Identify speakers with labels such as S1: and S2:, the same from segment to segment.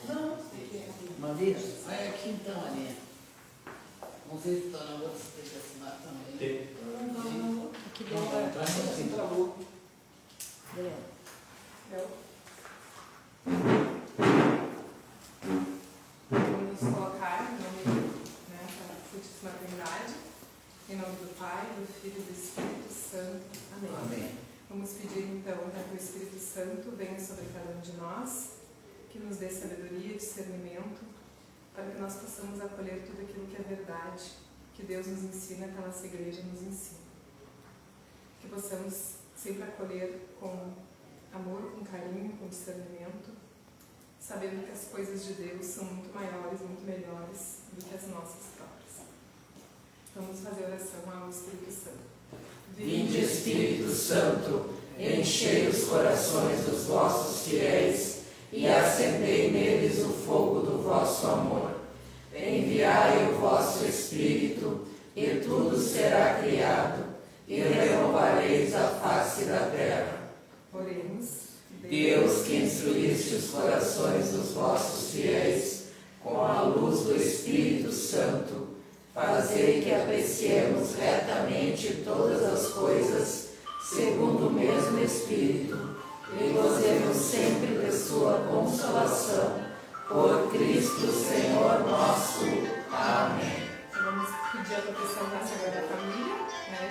S1: Não. Uma vez? Vai aqui então, Aninha. Não sei se está na outra, se tem que assinar também.
S2: Tem.
S3: Aqui dentro.
S1: Assim travou.
S3: Vamos colocar em nome da Santíssima Trindade, em nome do Pai, do Filho e do Espírito Santo. Amém.
S1: Amém.
S3: Vamos pedir então que o Espírito Santo venha sobre cada um de nós, que nos dê sabedoria e discernimento, para que nós possamos acolher tudo aquilo que é verdade, que Deus nos ensina, que a nossa igreja nos ensina. Que possamos sempre acolher com amor, com carinho, com discernimento, sabendo que as coisas de Deus são muito maiores, muito melhores do que as nossas próprias. Vamos fazer oração ao Espírito Santo.
S4: Vinde, Espírito Santo, enchei os corações dos vossos fiéis e acendei neles o fogo do vosso amor. Enviai o vosso Espírito, e tudo será criado, e renovareis a face da terra.
S3: Oremos.
S4: Deus, que instruíste os corações dos vossos fiéis com a luz do Espírito Santo, fazei que apreciemos retamente todas as coisas, segundo o mesmo Espírito, e gozemos sempre de sua consolação. Por Cristo Senhor nosso. Amém.
S3: Vamos pedir a proteção da Sagrada Família,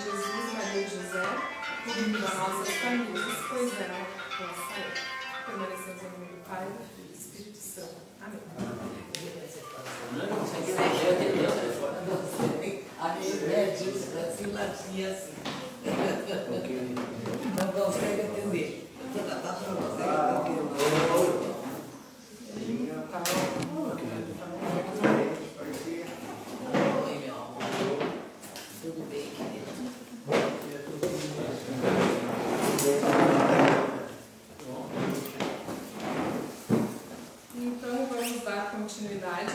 S3: Jesus, Maria e José, unindo as nossas famílias, pois é a nossa época. Permanecemos em nome do Pai, do Filho e do Espírito Santo. Amém.
S1: Não, isso aqui é eu tenho meu telefone. A minha mulher disse assim, latinha assim. Não consegue atender. Você tá para você atender.
S3: Tá bom?
S1: Oi, meu amor. Tudo bem, querido?
S3: Então vamos dar continuidade,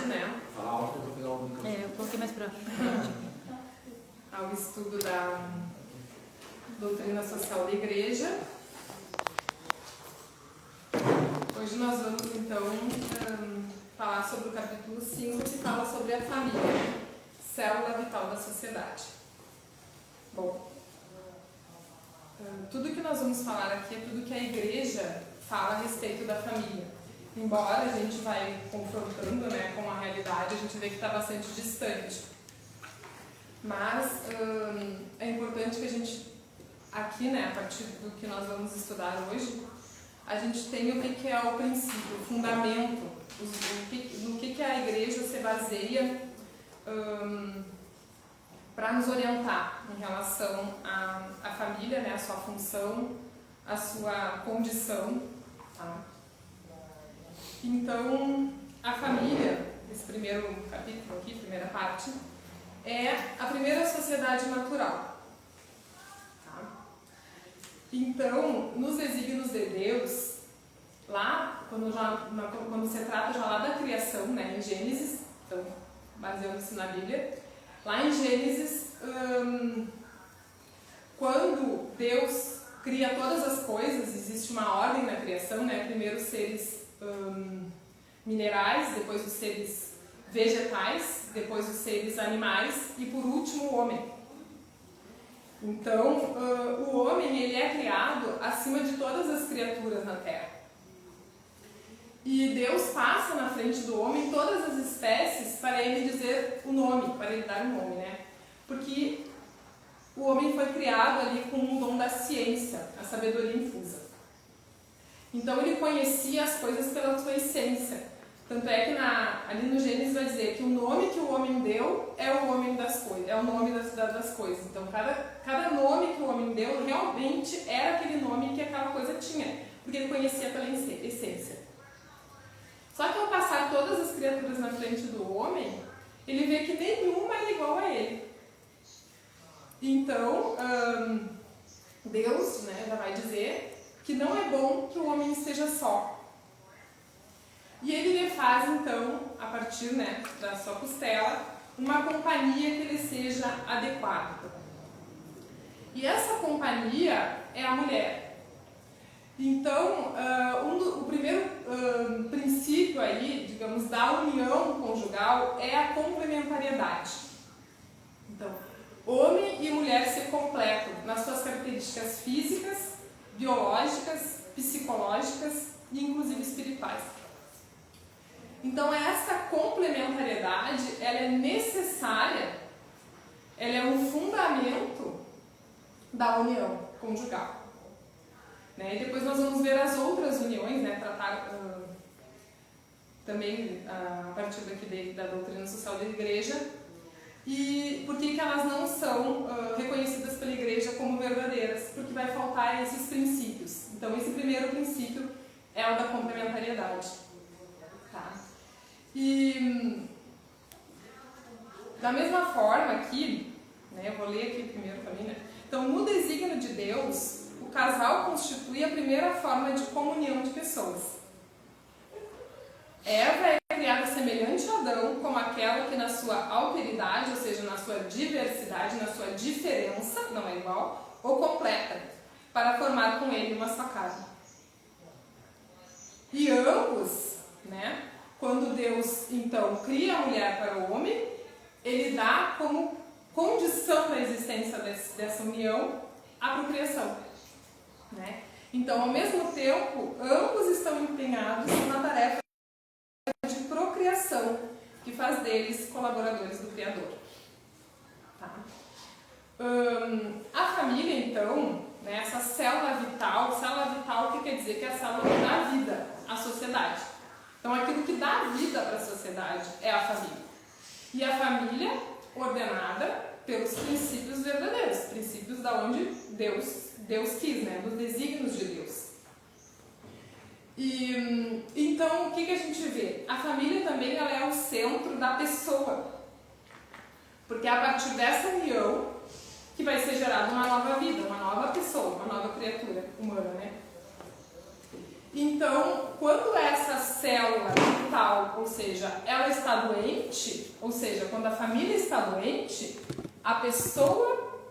S5: Um pouquinho mais pra
S3: ao estudo da doutrina social da Igreja. Hoje nós vamos então falar sobre o capítulo 5, que fala sobre a família, célula vital da sociedade. Bom, tudo que nós vamos falar aqui é tudo que a Igreja fala a respeito da família. Embora a gente vai confrontando com a realidade, a gente vê que está bastante distante. Mas é importante que a gente, aqui, a partir do que nós vamos estudar hoje, a gente tenha o que é o princípio, o fundamento, no que a Igreja se baseia para nos orientar em relação à família, a sua função, a sua condição. Tá? Então, a família, esse primeiro capítulo aqui, primeira parte, é a primeira sociedade natural. Tá? Então, nos desígnios de Deus, lá, quando se trata já lá da criação, em Gênesis, então, baseando-se na Bíblia, lá em Gênesis, quando Deus cria todas as coisas, existe uma ordem na criação, primeiro os seres minerais, depois os seres vegetais, depois os seres animais e por último o homem. Então, o homem ele é criado acima de todas as criaturas na Terra. E Deus passa na frente do homem todas as espécies para ele dizer o nome, para ele dar um nome, Porque o homem foi criado ali com um dom da ciência, a sabedoria infusa. Então ele conhecia as coisas pela sua essência. Tanto é que ali no Gênesis vai dizer que o nome que o homem deu é o nome das coisas, é o nome das coisas. Então cada nome que o homem deu realmente era aquele nome que aquela coisa tinha, porque ele conhecia pela essência. Só que ao passar todas as criaturas na frente do homem, ele vê que nenhuma é igual a ele. Então, Deus já vai dizer que não é bom que o homem esteja só. E ele lhe faz, então, a partir da sua costela, uma companhia que lhe seja adequada. E essa companhia é a mulher. Então, o primeiro princípio digamos, da união conjugal é a complementariedade. Então, homem e mulher se completam nas suas características físicas, biológicas, psicológicas e inclusive espirituais. Então, essa complementariedade, ela é necessária, ela é um fundamento da união conjugal. Né? E depois nós vamos ver as outras uniões, né? Tratar também a partir daqui da doutrina social da Igreja, e por que elas não são reconhecidas pela Igreja como verdadeiras, porque vai faltar esses princípios. Então, esse primeiro princípio é o da complementariedade. Tá? E da mesma forma aqui, né, eu vou ler aqui primeiro também, né? Então, no desígnio de Deus, o casal constitui a primeira forma de comunhão de pessoas. Eva é criada semelhante a Adão, como aquela que na sua alteridade, ou seja, na sua diversidade, na sua diferença, não é igual, ou completa, para formar com ele uma só carne. E ambos, né, quando Deus então cria a mulher para o homem, ele dá como condição da existência dessa união a procriação. Né? Então, ao mesmo tempo, ambos estão empenhados na tarefa de procriação, que faz deles colaboradores do Criador. Tá? A família, então, né, essa célula vital, o que quer dizer? Que é a célula que dá vida à sociedade. Então, aquilo que dá vida para a sociedade é a família. E a família ordenada pelos princípios verdadeiros, princípios da onde Deus quis, né, dos desígnios de Deus. E então, o que a gente vê? A família também ela é o centro da pessoa, porque é a partir dessa união que vai ser gerada uma nova vida, uma nova pessoa, uma nova criatura humana, né? Então, quando essa célula vital, ou seja, ela está doente, ou seja, quando a família está doente, a pessoa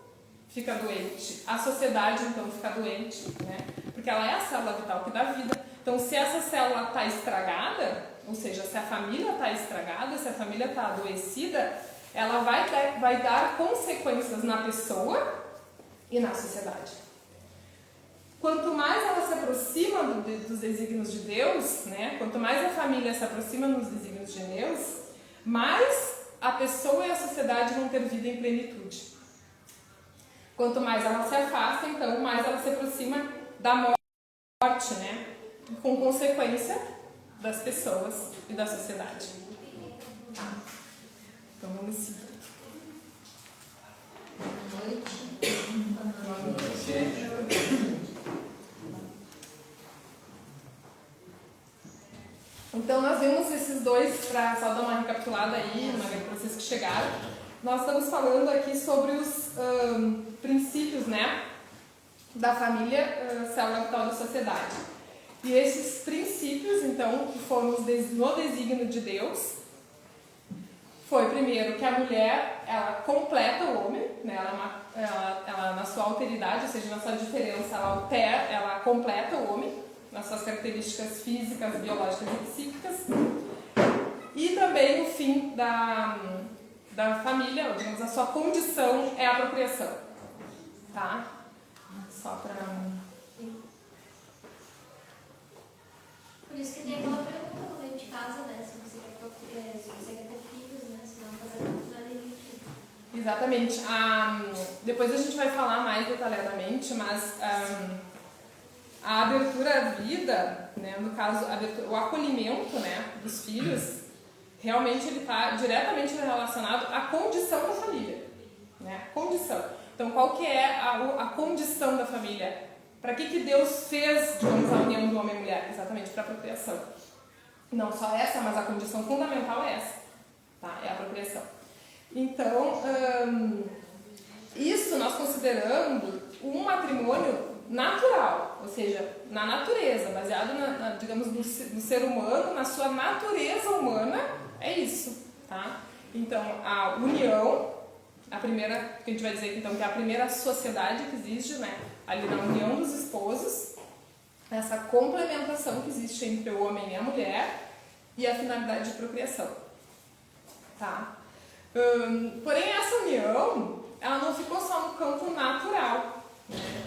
S3: fica doente, a sociedade então fica doente, né? Porque ela é a célula vital que dá vida. Então, se essa célula está estragada, ou seja, se a família está estragada, se a família está adoecida, ela vai dar consequências na pessoa e na sociedade. Quanto mais ela se aproxima dos desígnios de Deus, né? Quanto mais a família se aproxima dos desígnios de Deus, mais a pessoa e a sociedade vão ter vida em plenitude. Quanto mais ela se afasta, então, mais ela se aproxima da morte, né? Com consequência das pessoas e da sociedade. Tá? Então vamos seguir. Boa noite. Então nós vimos esses dois, para só dar uma recapitulada aí, para vocês que chegaram. Nós estamos falando aqui sobre os princípios, né, da família, célula vital da sociedade. E esses princípios, então, que foram no desígnio de Deus, foi primeiro que a mulher, ela completa o homem, né? ela na sua alteridade, ou seja, na sua diferença, ela completa o homem, nas suas características físicas, biológicas e psíquicas. E também o fim da família, ou digamos, a sua condição é a procriação. Tá? Só para...
S2: Por isso que tem aquela pergunta no meio de casa, né? Se você quer ter filhos, né? Se não fazer nada legítimo.
S3: Exatamente. Depois a gente vai falar mais detalhadamente, mas a abertura à vida, né? No caso, o acolhimento, né, dos filhos, realmente ele está diretamente relacionado à condição da família. Né? Condição. Então, qual que é a condição da família? Para que Deus fez, digamos, a união do homem e mulher? Exatamente para a procriação. Não só essa, mas a condição fundamental é essa. Tá? É a procriação. Então, isso nós considerando um matrimônio natural, ou seja, na natureza, baseado, digamos, no ser humano, na sua natureza humana, é isso. Tá? Então, a união, a primeira, que a gente vai dizer então, que é a primeira sociedade que existe, né? Ali na união dos esposos, essa complementação que existe entre o homem e a mulher, e a finalidade de procriação. Tá? Porém, essa união, ela não ficou só no campo natural, né?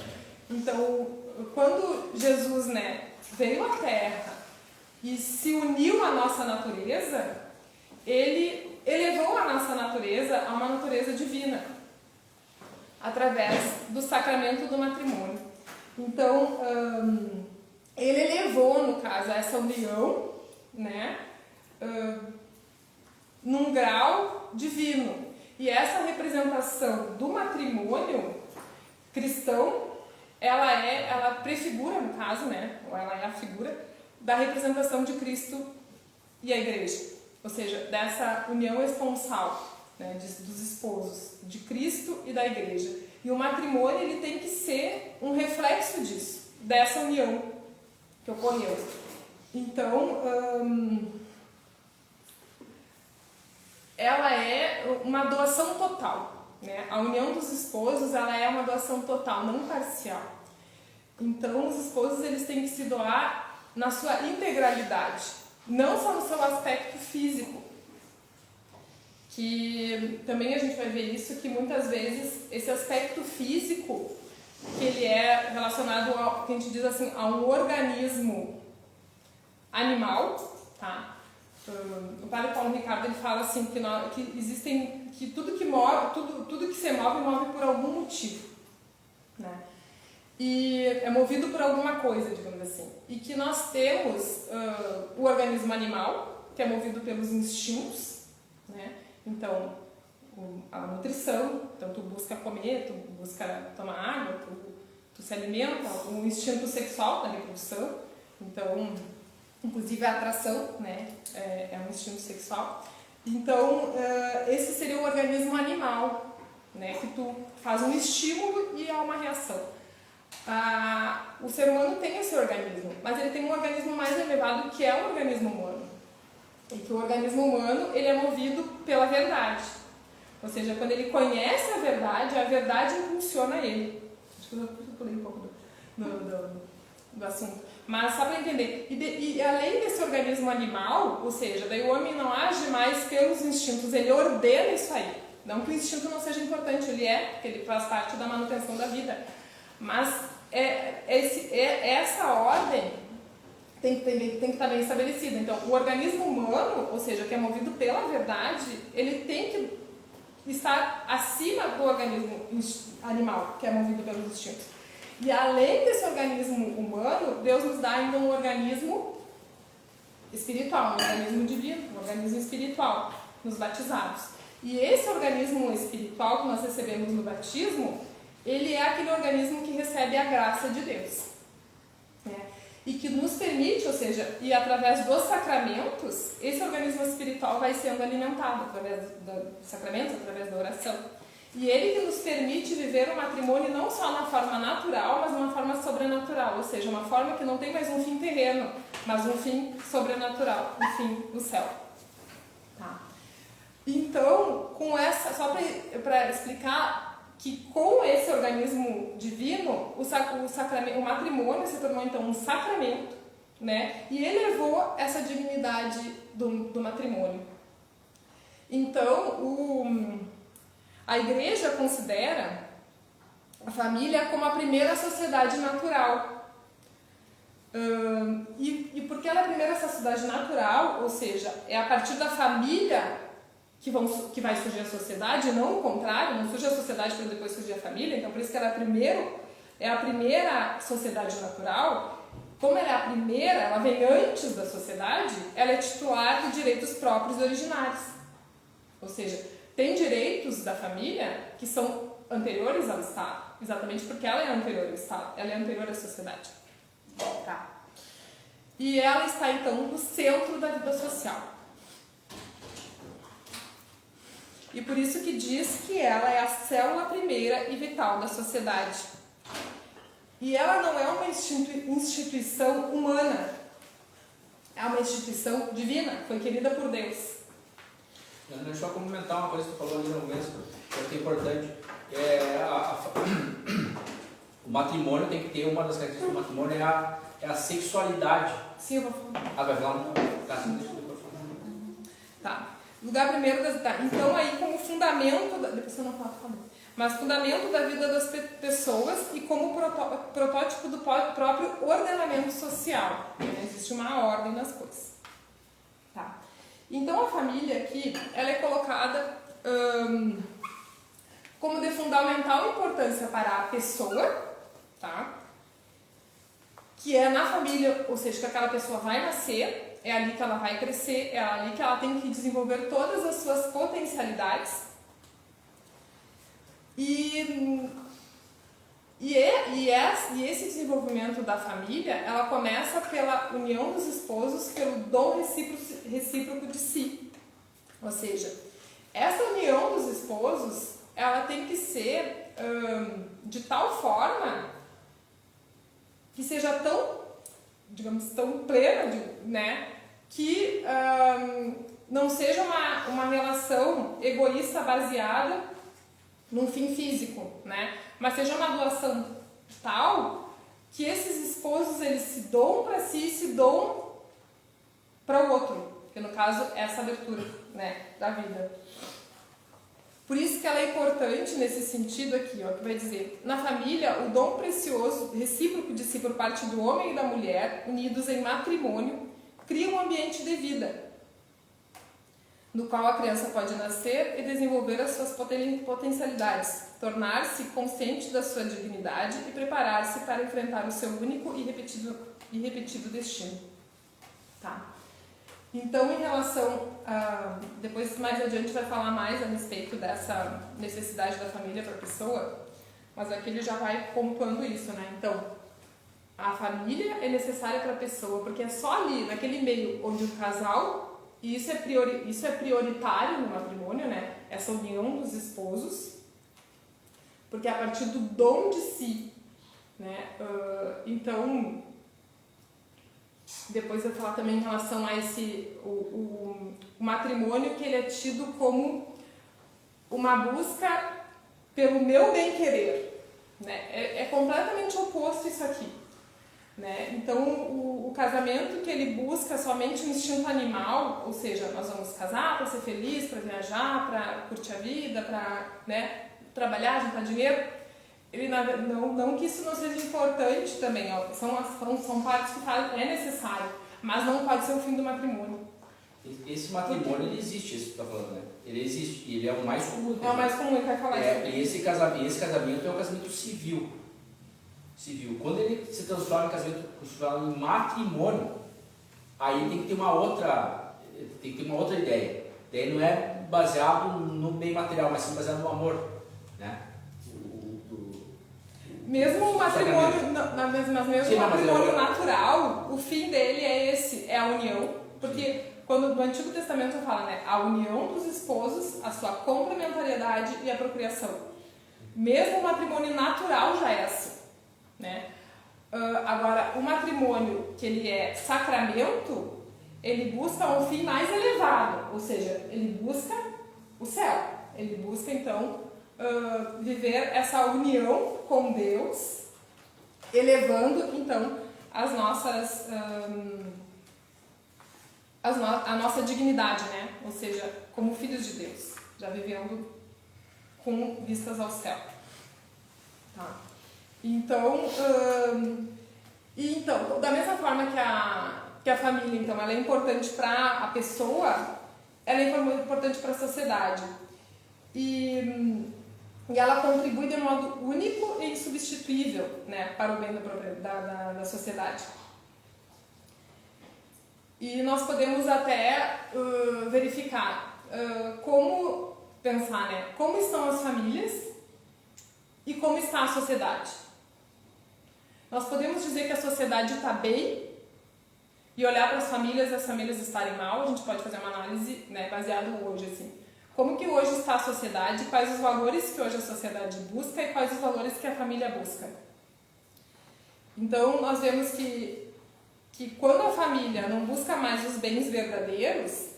S3: Então, quando Jesus, né, veio à Terra e se uniu à nossa natureza, ele elevou a nossa natureza a uma natureza divina, através do sacramento do matrimônio. Então, ele elevou, no caso, essa união, né, num grau divino. E essa representação do matrimônio cristão, ela prefigura, no caso, né, ou ela é a figura da representação de Cristo e a Igreja. Ou seja, dessa união esponsal, né, dos esposos, de Cristo e da Igreja. E o matrimônio, ele tem que ser um reflexo disso, dessa união que ocorreu. Então, ela é uma doação total, né? A união dos esposos, ela é uma doação total, não parcial. Então, os esposos, eles têm que se doar na sua integralidade, não só no seu aspecto físico, que também a gente vai ver isso, que muitas vezes esse aspecto físico, que ele é relacionado ao que a gente diz assim, a um organismo animal, tá? O padre Paulo Ricardo, ele fala assim que tudo que move, tudo que se move por algum motivo, né? E é movido por alguma coisa, digamos assim. E que nós temos o organismo animal, que é movido pelos instintos, né? Então, a nutrição, então tu busca comer, tu busca tomar água, tu se alimenta, o instinto sexual da reprodução, então, inclusive a atração, né, é um instinto sexual. Então, esse seria o organismo animal, né, que tu faz um estímulo e há uma reação. O ser humano tem esse organismo, mas ele tem um organismo mais elevado, que é o organismo humano. E que o organismo humano, ele é movido pela verdade. Ou seja, quando ele conhece a verdade impulsiona ele. Acho que eu pulei um pouco do assunto. Mas só para entender. E além desse organismo animal, ou seja, daí o homem não age mais pelos instintos, ele ordena isso aí. Não que o instinto não seja importante, porque ele faz parte da manutenção da vida. Mas essa ordem tem que estar bem estabelecida. Então, o organismo humano, ou seja, que é movido pela verdade, ele tem que estar acima do organismo animal, que é movido pelos instintos. E além desse organismo humano, Deus nos dá ainda um organismo espiritual, um organismo divino, um organismo espiritual, nos batizados. E esse organismo espiritual que nós recebemos no batismo, ele é aquele organismo que recebe a graça de Deus, né? E que nos permite, ou seja, e através dos sacramentos, esse organismo espiritual vai sendo alimentado através dos sacramentos, através da oração. E ele que nos permite viver o matrimônio não só na forma natural, mas numa forma sobrenatural, ou seja, uma forma que não tem mais um fim terreno, mas um fim sobrenatural, um fim do céu. Tá? Então, com essa, só para explicar que com esse organismo divino, o matrimônio se tornou então um sacramento, né? E elevou essa dignidade do matrimônio. Então, a Igreja considera a família como a primeira sociedade natural. E porque ela é a primeira sociedade natural, ou seja, é a partir da família que vai surgir a sociedade, não o contrário, não surge a sociedade para depois surgir a família, então por isso que ela é a primeira sociedade natural. Como ela é a primeira, ela vem antes da sociedade, ela é titular de direitos próprios e originários. Ou seja, tem direitos da família que são anteriores ao Estado, exatamente porque ela é anterior ao Estado, ela é anterior à sociedade. Tá. E ela está então no centro da vida social. E por isso que diz que ela é a célula primeira e vital da sociedade. E ela não é uma instituição humana, é uma instituição divina, foi querida por Deus.
S5: Deixa eu só complementar uma coisa que tu falou ali no começo, que é importante. O matrimônio tem que ter, uma das características do matrimônio é a sexualidade.
S3: Sim, eu vou falar.
S5: Vai falar? Tá, sim, deixa eu falar.
S3: Lugar primeiro então aí como fundamento depois eu não falo, mas fundamento da vida das pessoas e como protótipo do próprio ordenamento social. Existe uma ordem nas coisas. Tá. Então a família aqui, ela é colocada como de fundamental importância para a pessoa, tá? Que é na família, ou seja, que aquela pessoa vai nascer, é ali que ela vai crescer, é ali que ela tem que desenvolver todas as suas potencialidades. E esse desenvolvimento da família, ela começa pela união dos esposos, pelo dom recíproco de si. Ou seja, essa união dos esposos, ela tem que ser de tal forma que seja tão, digamos, tão plena, né, que não seja uma relação egoísta baseada num fim físico, né, mas seja uma doação tal que esses esposos, eles se doam para si e se doam para o outro, que no caso é essa abertura, né, da vida. Por isso que ela é importante nesse sentido aqui, ó, que vai dizer, na família, o dom precioso, recíproco de si por parte do homem e da mulher, unidos em matrimônio, cria um ambiente de vida, no qual a criança pode nascer e desenvolver as suas potencialidades, tornar-se consciente da sua dignidade e preparar-se para enfrentar o seu único e repetido destino. Tá? Então, em relação a... Depois, mais adiante, vai falar mais a respeito dessa necessidade da família para a pessoa, mas aqui ele já vai pontuando isso, né? Então, a família é necessária para a pessoa, porque é só ali, naquele meio onde o casal, e isso é prioritário no matrimônio, né? Essa união dos esposos, porque é a partir do dom de si, né? Então... Depois eu vou falar também em relação a o matrimônio, que ele é tido como uma busca pelo meu bem-querer, né? É completamente oposto isso aqui, né? Então o casamento que ele busca somente o instinto animal, ou seja, nós vamos casar para ser feliz, para viajar, para curtir a vida, para, né, trabalhar, juntar dinheiro. Ele não que isso não seja importante também, ó, são partes que é necessário, mas não pode ser o fim do matrimônio.
S5: Esse matrimônio, ele existe, isso que você está falando, né? Ele existe, e ele é o mais comum.
S3: É o mais comum, ele vai falar isso.
S5: E esse casamento é um casamento civil. Quando ele se transforma em matrimônio, aí tem que ter uma outra ideia. Daí não é baseado no bem material, mas sim baseado no amor, né? Mesmo o matrimônio, matrimônio natural, o fim dele é esse, é a união, porque quando no Antigo Testamento fala, né, a união dos esposos, a sua complementariedade e a procriação. Mesmo o matrimônio natural já é assim, né? Agora, o matrimônio que ele é sacramento, ele busca um fim mais elevado, ou seja, ele busca o céu, ele busca então viver essa união com Deus, elevando então as nossas a nossa dignidade, né? Ou seja, como filhos de Deus, já vivendo com vistas ao céu. Tá? Então, da mesma forma que a família, então, ela é importante para a pessoa, ela é importante para a sociedade. E ela contribui de modo único e insubstituível, né, para o bem da sociedade. E nós podemos até verificar como pensar, né, como estão as famílias e como está a sociedade. Nós podemos dizer que a sociedade está bem e olhar para as famílias estarem mal. A gente pode fazer uma análise, né, baseado hoje, assim. Como que hoje está a sociedade, quais os valores que hoje a sociedade busca e quais os valores que a família busca. Então, nós vemos que quando a família não busca mais os bens verdadeiros,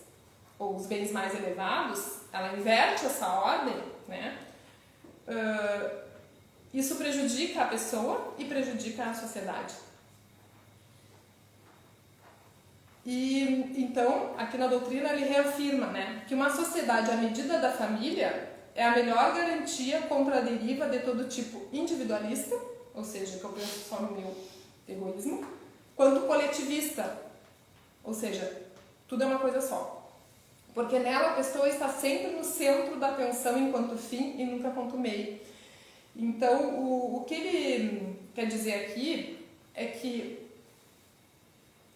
S5: ou os bens mais elevados, ela inverte essa ordem, né? Isso prejudica a pessoa e prejudica a sociedade. E então, aqui na doutrina ele reafirma, né, que uma sociedade à medida da família é a melhor garantia contra a deriva de todo tipo individualista, ou seja, que eu penso só no meu egoísmo, quanto coletivista, ou seja, tudo é uma coisa só. Porque nela a pessoa está sempre no centro da atenção enquanto fim e nunca quanto meio. Então, o que ele quer dizer aqui é que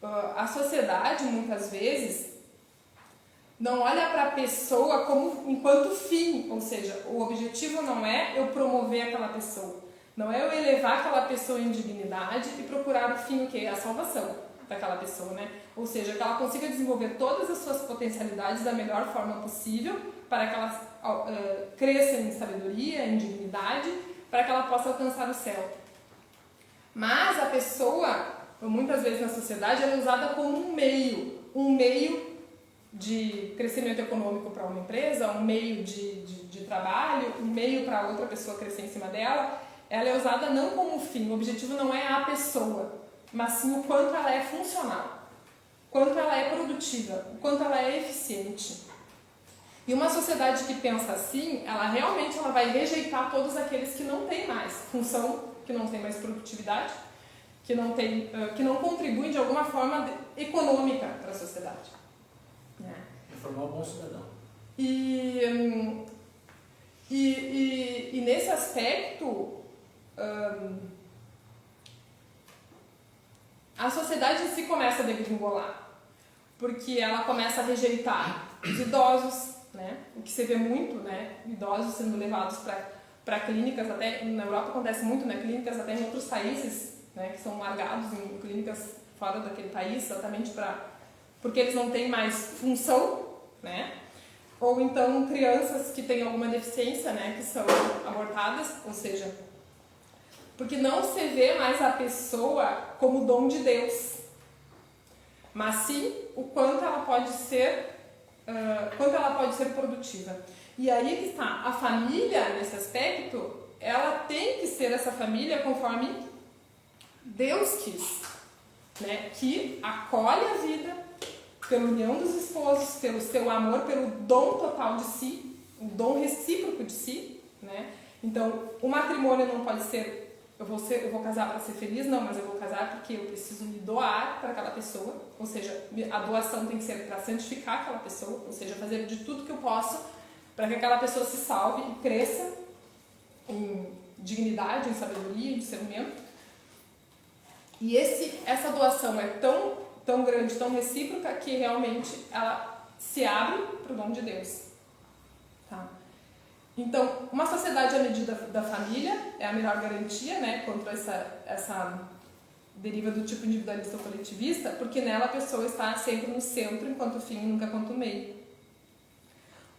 S5: a sociedade, muitas vezes, não olha para a pessoa como enquanto fim, ou seja, o objetivo não é eu promover aquela pessoa, não é eu elevar aquela pessoa em dignidade e procurar o fim, o que é a salvação daquela pessoa, né? Ou seja, que ela consiga desenvolver todas as suas potencialidades da melhor forma possível para que ela cresça em sabedoria, em dignidade, para que ela possa alcançar o céu. Mas a pessoa, muitas vezes na sociedade, ela é usada como um meio de crescimento econômico para uma empresa, um meio de trabalho, um meio para outra pessoa crescer em cima dela. Ela é usada não como fim, o objetivo não é a pessoa, mas sim o quanto ela é funcional, o quanto ela é produtiva, o quanto ela é eficiente. E uma sociedade que pensa assim, ela realmente vai rejeitar todos aqueles que não têm mais função, que não têm mais produtividade, que não contribuem de alguma forma econômica para a sociedade.
S1: É formar um bom cidadão.
S5: E nesse aspecto, a sociedade em si começa a degringolar, porque ela começa a rejeitar os idosos, né? O que você vê muito, né? Idosos sendo levados para clínicas, até na Europa acontece muito, né? Clínicas até em outros países, né? Que são largados em clínicas fora daquele país, exatamente porque eles não têm mais função, né? Ou então crianças que têm alguma deficiência, né? Que são abortadas, ou seja, porque não se vê mais a pessoa como dom de Deus, mas sim o quanto ela pode ser produtiva. E aí que está, a família, nesse aspecto, ela tem que ser essa família conforme Deus quis, né? Que acolhe a vida pela união dos esposos, pelo seu amor, pelo dom total de si, o dom recíproco de si, né? Então, o matrimônio não pode ser eu vou casar para ser feliz, não, mas eu vou casar porque eu preciso me doar para aquela pessoa, ou seja, a doação tem que ser para santificar aquela pessoa, ou seja, fazer de tudo que eu posso para que aquela pessoa se salve e cresça em dignidade, em sabedoria, em discernimento. E essa doação é tão grande, tão recíproca, que realmente ela se abre para o dom de Deus. Tá? Então, uma sociedade à medida da família é a melhor garantia, né, contra essa deriva do tipo individualista ou coletivista, porque nela a pessoa está sempre no centro, enquanto fim e nunca quanto meio.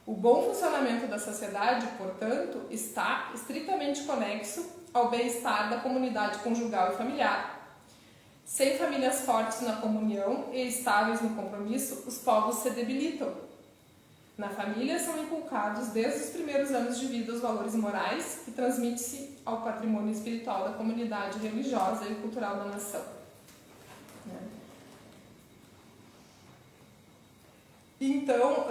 S5: O bom funcionamento da sociedade, portanto, está estritamente conexo ao bem-estar da comunidade conjugal e familiar. Sem famílias fortes na comunhão e estáveis no compromisso, os povos se debilitam. Na família são inculcados desde os primeiros anos de vida os valores morais que transmite-se ao patrimônio espiritual da comunidade religiosa e cultural da nação. Então,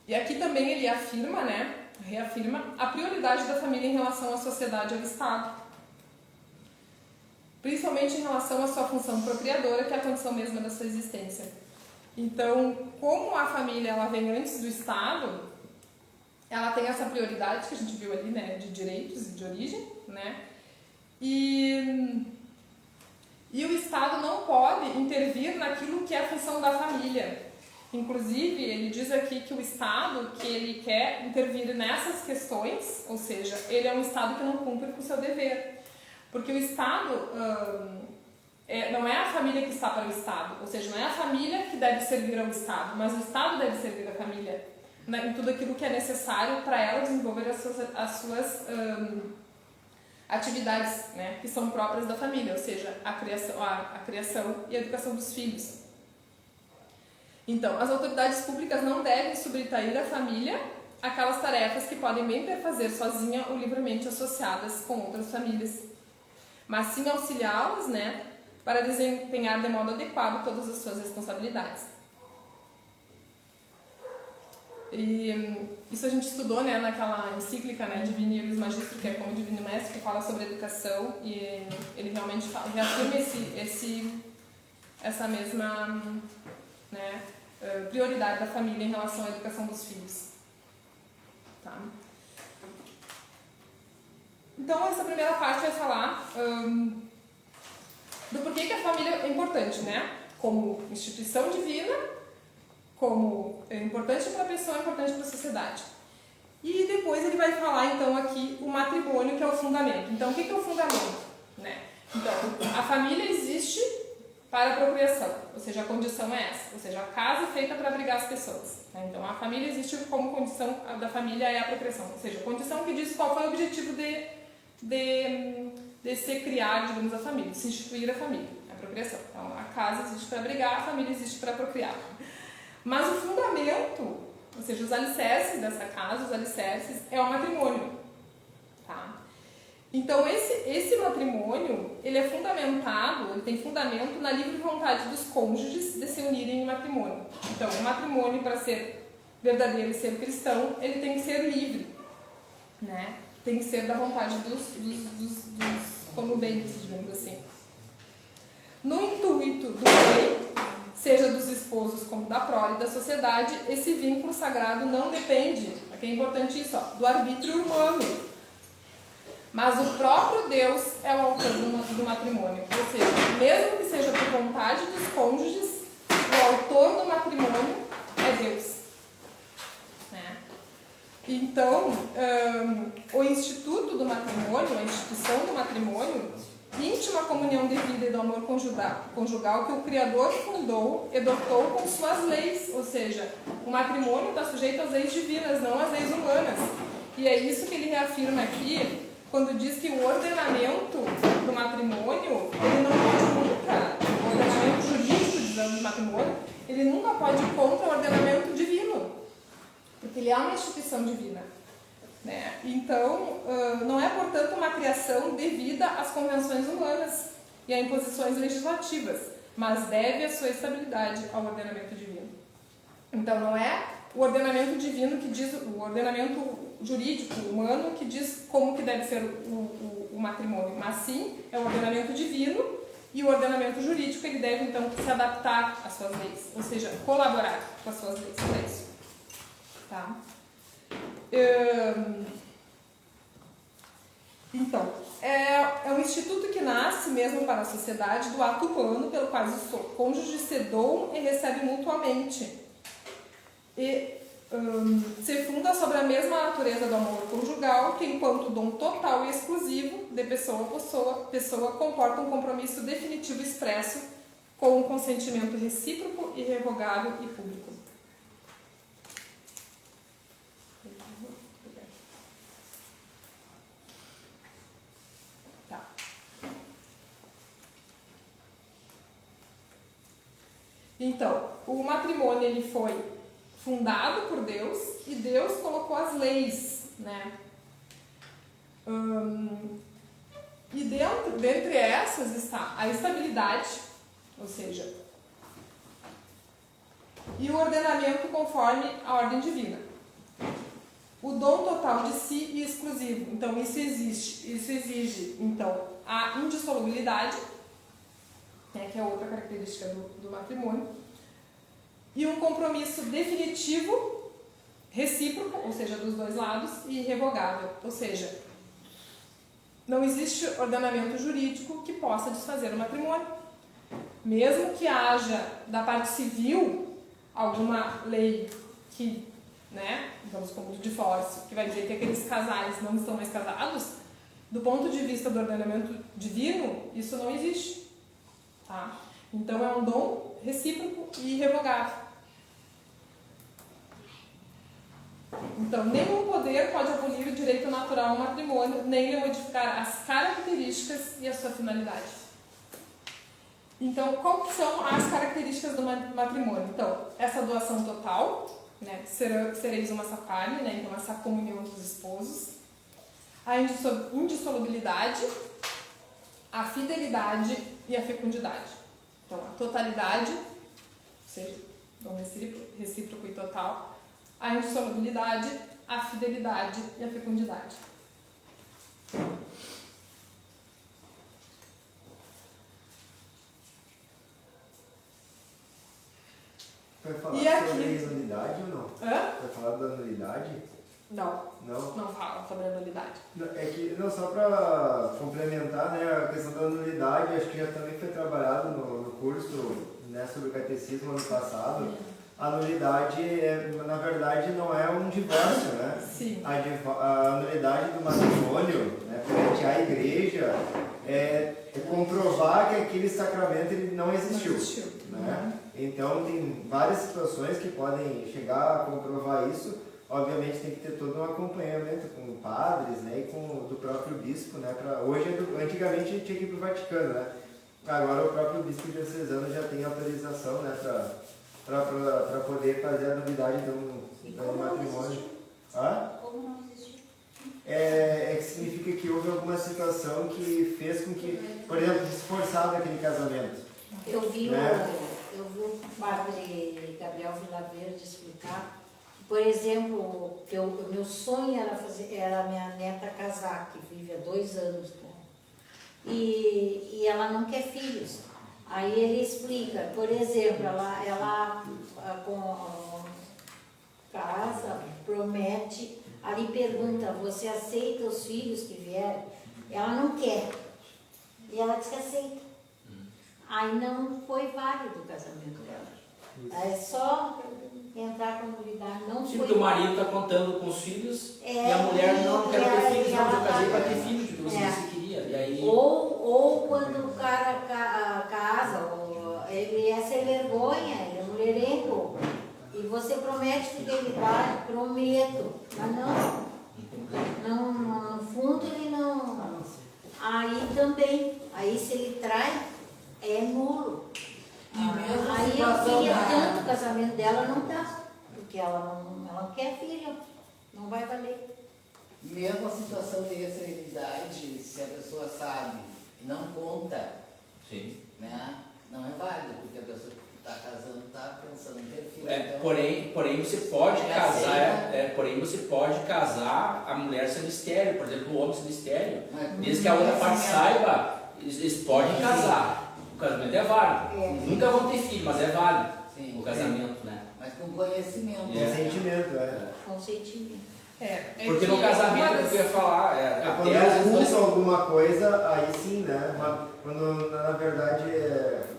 S5: e aqui também ele reafirma a prioridade da família em relação à sociedade e ao Estado. Principalmente em relação à sua função procriadora, que é a condição mesma da sua existência. Então, como a família ela vem antes do Estado, ela tem essa prioridade que a gente viu ali, né, de direitos e de origem, né? E o Estado não pode intervir naquilo que é a função da família. Inclusive, ele diz aqui que o Estado, que ele quer intervir nessas questões, ou seja, ele é um Estado que não cumpre com o seu dever. Porque o Estado não é a família que está para o Estado, ou seja, não é a família que deve servir ao Estado, mas o Estado deve servir à família, né, em tudo aquilo que é necessário para ela desenvolver as suas atividades, né, que são próprias da família, ou seja, a criação e a educação dos filhos. Então, as autoridades públicas não devem subtrair à família aquelas tarefas que podem bem fazer sozinha ou livremente associadas com outras famílias, mas sim auxiliá-las, né, para desempenhar de modo adequado todas as suas responsabilidades. E isso a gente estudou, né, naquela encíclica, né, Divini Iuris Magistri, que é como Divino Mestre, que fala sobre educação, e ele realmente reafirma essa mesma, né, prioridade da família em relação à educação dos filhos. Tá? Então, essa primeira parte vai falar do porquê que a família é importante, né? Como instituição divina, como é importante para a pessoa, é importante para a sociedade. E depois ele vai falar, então, aqui o matrimônio, que é o fundamento. Então, o que é o fundamento? Né? Então, a família existe para a procriação, ou seja, a condição é essa, ou seja, a casa é feita para abrigar as pessoas. Né? Então, a família existe como condição da família é a procriação, ou seja, a condição que diz qual foi o objetivo de se criar, digamos, a família, de se instituir a família, a procriação. Então, a casa existe para abrigar, a família existe para procriar. Mas o fundamento, ou seja, os alicerces dessa casa, os alicerces, é o matrimônio. Tá? Então, esse matrimônio, ele é fundamentado, ele tem fundamento na livre vontade dos cônjuges de se unirem em matrimônio. Então, o matrimônio, para ser verdadeiro e ser cristão, ele tem que ser livre, né? Tem que ser da vontade dos conubentes, digamos assim. No intuito do bem, seja dos esposos como da prole e da sociedade, esse vínculo sagrado não depende, aqui é importante isso, ó, do arbítrio humano. Mas o próprio Deus é o autor do matrimônio. Ou seja, mesmo que seja por vontade dos cônjuges, o autor do matrimônio é Deus. Né? Então, o instituto do matrimônio, a instituição do matrimônio, íntima comunhão de vida e do amor conjugal que o Criador fundou e dotou com suas leis. Ou seja, o matrimônio está sujeito às leis divinas, não às leis humanas. E é isso que ele reafirma aqui, quando diz que o ordenamento do matrimônio, ele não pode nunca, o ordenamento jurídico, digamos, do matrimônio, ele nunca pode ir contra o ordenamento divino, porque ele é uma instituição divina. Né? Então, não é, portanto, uma criação devida às convenções humanas e a imposições legislativas, mas deve a sua estabilidade ao ordenamento divino. Então, não é o ordenamento divino que diz, o ordenamento jurídico humano que diz como que deve ser o matrimônio, mas sim é o ordenamento divino, e o ordenamento jurídico ele deve então se adaptar às suas leis, ou seja, colaborar com as suas leis. É isso. Tá? Então, é um instituto que nasce mesmo para a sociedade do ato humano pelo qual os cônjuges se doam e recebem mutuamente. E se funda sobre a mesma natureza do amor conjugal, que enquanto dom total e exclusivo de pessoa a pessoa comporta um compromisso definitivo expresso com um consentimento recíproco, irrevogável e público. Tá. Então, o matrimônio ele foi fundado por Deus e Deus colocou as leis, né? E dentre essas está a estabilidade, ou seja, e o ordenamento conforme a ordem divina. O dom total de si e exclusivo. Então, isso exige então, a indissolubilidade, né, que é outra característica do matrimônio, e um compromisso definitivo, recíproco, ou seja, dos dois lados, e irrevogável, ou seja, não existe ordenamento jurídico que possa desfazer o matrimônio. Mesmo que haja, da parte civil, alguma lei que, né, digamos como o divórcio, que vai dizer que aqueles casais não estão mais casados, do ponto de vista do ordenamento divino, isso não existe. Tá? Então é um dom recíproco e irrevogável. Então, nenhum poder pode abolir o direito natural ao matrimônio, nem lhe modificar as características e a sua finalidade. Então, quais são as características do matrimônio? Então, essa doação total, né, sereis uma só carne, né, então essa comunhão dos esposos, a indissolubilidade, a fidelidade e a fecundidade. Então, a totalidade, ou seja, dom recíproco e total, a indissolubilidade, a fidelidade e a fecundidade.
S6: Vai falar
S5: E aqui?
S6: sobre a nulidade ou não?
S5: Hã?
S6: Vai falar da nulidade?
S5: Não,
S6: Não?
S5: não fala sobre a nulidade.
S6: É que, não, só para complementar, né, a questão da nulidade, acho que já também foi trabalhado no curso, né, sobre o catecismo ano passado. A nulidade, na verdade, não é um divórcio, né?
S5: Sim.
S6: A nulidade do matrimônio, né, perante a igreja, é comprovar que aquele sacramento ele não existiu. Né? Então, tem várias situações que podem chegar a comprovar isso. Obviamente, tem que ter todo um acompanhamento com padres, né, e com do próprio bispo. Né, antigamente, tinha que ir para o Vaticano. Né? Agora, o próprio bispo diocesano já tem autorização, né, para poder fazer a nulidade do matrimônio.
S2: Como não existiu?
S6: É que significa que houve alguma situação que fez com que, por exemplo, desforçado aquele casamento.
S7: Eu vi
S6: Né?
S7: o padre Gabriel Vilaverde explicar que, por exemplo, que o meu sonho era a minha neta casar, que vive há 2 anos com ela. E ela não quer filhos. Aí ele explica, por exemplo, ela com casa, promete, ali pergunta, você aceita os filhos que vierem? Ela não quer. E ela diz que aceita. Aí não foi válido o casamento dela. É só entrar com a nulidade, não
S8: Sim,
S7: foi
S8: porque o marido
S7: válido.
S8: está contando com os filhos e a mulher não quer ter filhos, não, eu casei para ter filhos, porque você disse que queria. E aí...
S7: Ou quando o cara casa, ele é sem vergonha, ele é mulherengo. E você promete fidelidade, prometo, mas não, no fundo ele não. Aí também, aí se ele trai, é nulo. Aí eu queria tanto o casamento dela, não dá, porque ela não quer filho, não vai valer.
S1: Mesmo a situação de esterilidade, se a pessoa sabe e não conta,
S8: Sim.
S1: né, não é válido, porque a pessoa que está casando está pensando em ter filho.
S8: É,
S1: então,
S8: porém você pode
S1: É
S8: casar,
S1: aceito.
S8: porém você pode casar a mulher sendo estéril, por exemplo, o homem sendo estéril,
S1: Mas
S8: desde que a outra parte
S1: conhecimento.
S8: saiba, eles podem casar. O casamento é válido. Nunca vão ter filho, mas é válido
S1: Sim,
S8: o casamento, né?
S1: mas com conhecimento.
S6: Consentimento,
S7: Consentimento.
S8: Porque no
S5: que
S8: casamento,
S5: uma das-
S8: que eu ia falar,
S6: Quando
S8: até às
S6: eu
S8: vezes
S6: uso alguma coisa, aí sim, né? Mas quando na verdade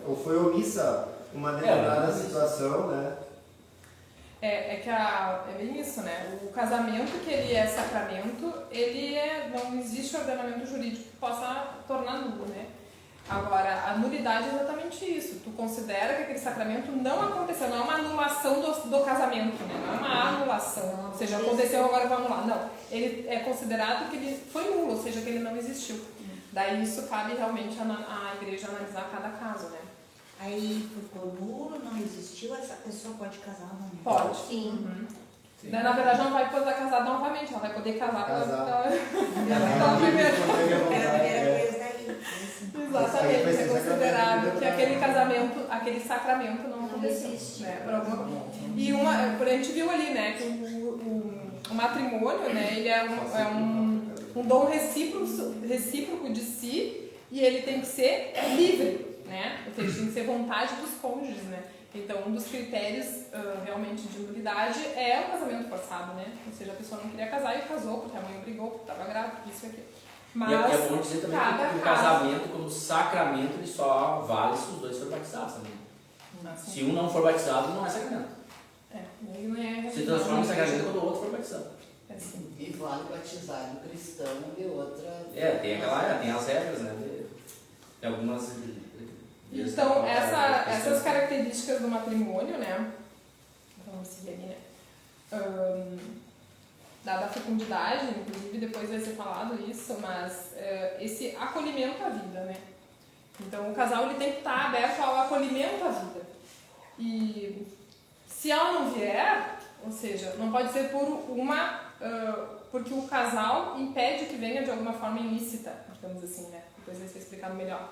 S6: ou foi omissa uma determinada situação, né?
S5: É bem isso, né? O casamento, que ele é sacramento, não existe ordenamento jurídico que possa tornar nulo, né? Agora, a nulidade é exatamente isso. Tu considera que aquele sacramento não aconteceu, não é uma anulação do casamento, né? Não é uma anulação, ou seja, aconteceu, agora eu vou anular. Não, ele é considerado que ele foi nulo, ou seja, que ele não existiu. Daí isso cabe realmente à igreja analisar cada caso, né?
S9: Aí, ficou nulo, não existiu, essa pessoa pode casar novamente?
S5: Pode.
S7: Sim.
S5: Uhum. Na verdade, não vai poder casar novamente, ela vai poder casar pela primeira.
S9: Era a primeira vez daí.
S5: Exatamente, é considerado que aquele sacramento não aconteceu.
S7: existe.
S5: Né, por alguma... E a gente viu ali, né, que o matrimônio, né, ele é um dom recíproco de si, e ele tem que ser livre, né? Ou seja, tem que ser vontade dos cônjuges, né? Então, um dos critérios realmente de nulidade é o casamento forçado, né? Ou seja, a pessoa não queria casar e casou porque a mãe obrigou, porque estava grávida, isso e aquilo. Mas
S8: E é bom dizer também
S5: cada
S8: que o
S5: caso-
S8: casamento, como sacramento, ele só vale se os dois forem batizados também.
S5: Assim,
S8: Se um não for batizado, não é sacramento.
S5: ele não é...
S8: Se transforma em sacramento quando o outro for batizado.
S5: É assim.
S1: E vale batizar um cristão e outra.
S8: Tem as regras, né? Tem algumas.
S5: Então, essas características do matrimônio, né? Vamos seguir ali, né? Dada a fecundidade, inclusive depois vai ser falado isso, mas esse acolhimento à vida, né? Então, o casal ele tem que estar aberto ao acolhimento à vida. E se ela não vier, ou seja, não pode ser porque o casal impede que venha de alguma forma ilícita, digamos assim, né? Depois vai ser explicado melhor.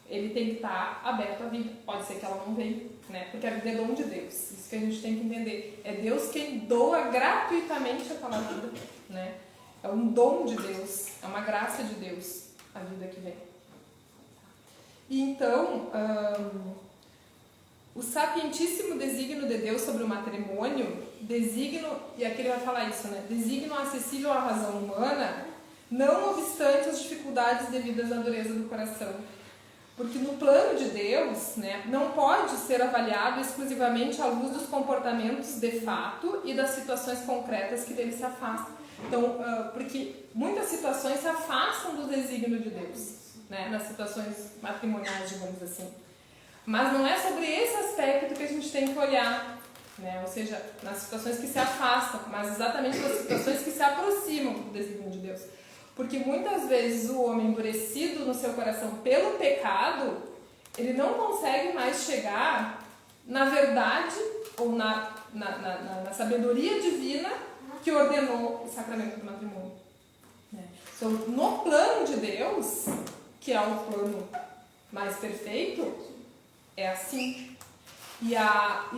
S5: ele tem que estar aberto à vida. Pode ser que ela não venha, né? Porque a vida é dom de Deus. Isso que a gente tem que entender. É Deus quem doa gratuitamente aquela vida, né? É um dom de Deus, é uma graça de Deus a vida que vem. E então, o sapientíssimo desígnio de Deus sobre o matrimônio, e aqui ele vai falar isso, né? Desígnio acessível à razão humana, não obstante as dificuldades devidas à dureza do coração. Porque no plano de Deus, né, não pode ser avaliado exclusivamente à luz dos comportamentos de fato e das situações concretas que dele se afastam. Então, porque muitas situações se afastam do desígnio de Deus, né, nas situações matrimoniais, digamos assim. Mas não é sobre esse aspecto que a gente tem que olhar, né, ou seja, nas situações que se afastam, mas exatamente nas situações que se aproximam do desígnio de Deus. Porque muitas vezes o homem endurecido no seu coração pelo pecado, ele não consegue mais chegar na verdade ou na sabedoria divina que ordenou o sacramento do matrimônio. Então, no plano de Deus, que é o plano mais perfeito, é assim. E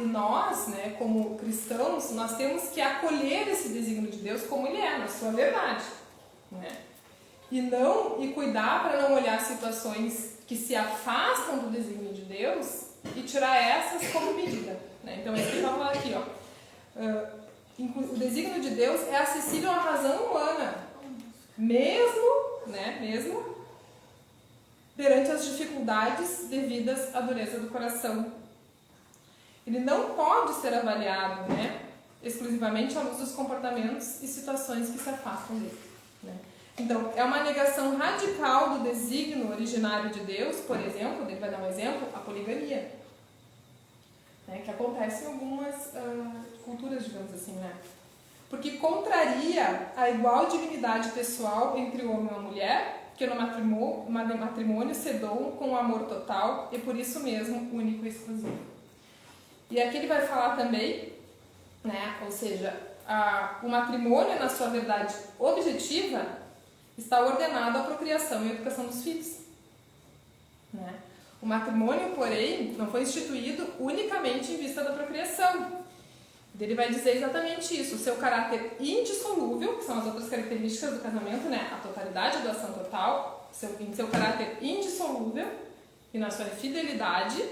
S5: nós, né, como cristãos, nós temos que acolher esse desígnio de Deus como ele é, na sua verdade, né? E cuidar para não olhar situações que se afastam do desígnio de Deus e tirar essas como medida, né? Então, esse que ele vai falar aqui, ó. O desígnio de Deus é acessível à razão humana, mesmo perante as dificuldades devidas à dureza do coração. Ele não pode ser avaliado, né, exclusivamente à luz dos comportamentos e situações que se afastam dele, né? Então, é uma negação radical do desígnio originário de Deus, por exemplo, ele vai dar um exemplo, a poligamia, né, que acontece em algumas culturas, digamos assim, né? Porque contraria a igual dignidade pessoal entre o homem e a mulher, que no matrimônio se doam com amor total e por isso mesmo único e exclusivo. E aqui ele vai falar também, né, ou seja, o matrimônio na sua verdade objetiva está ordenado à procriação e educação dos filhos, né? O matrimônio, porém, não foi instituído unicamente em vista da procriação. Ele vai dizer exatamente isso, o seu caráter indissolúvel, que são as outras características do casamento, né? A totalidade, a doação total, em seu caráter indissolúvel e na sua fidelidade,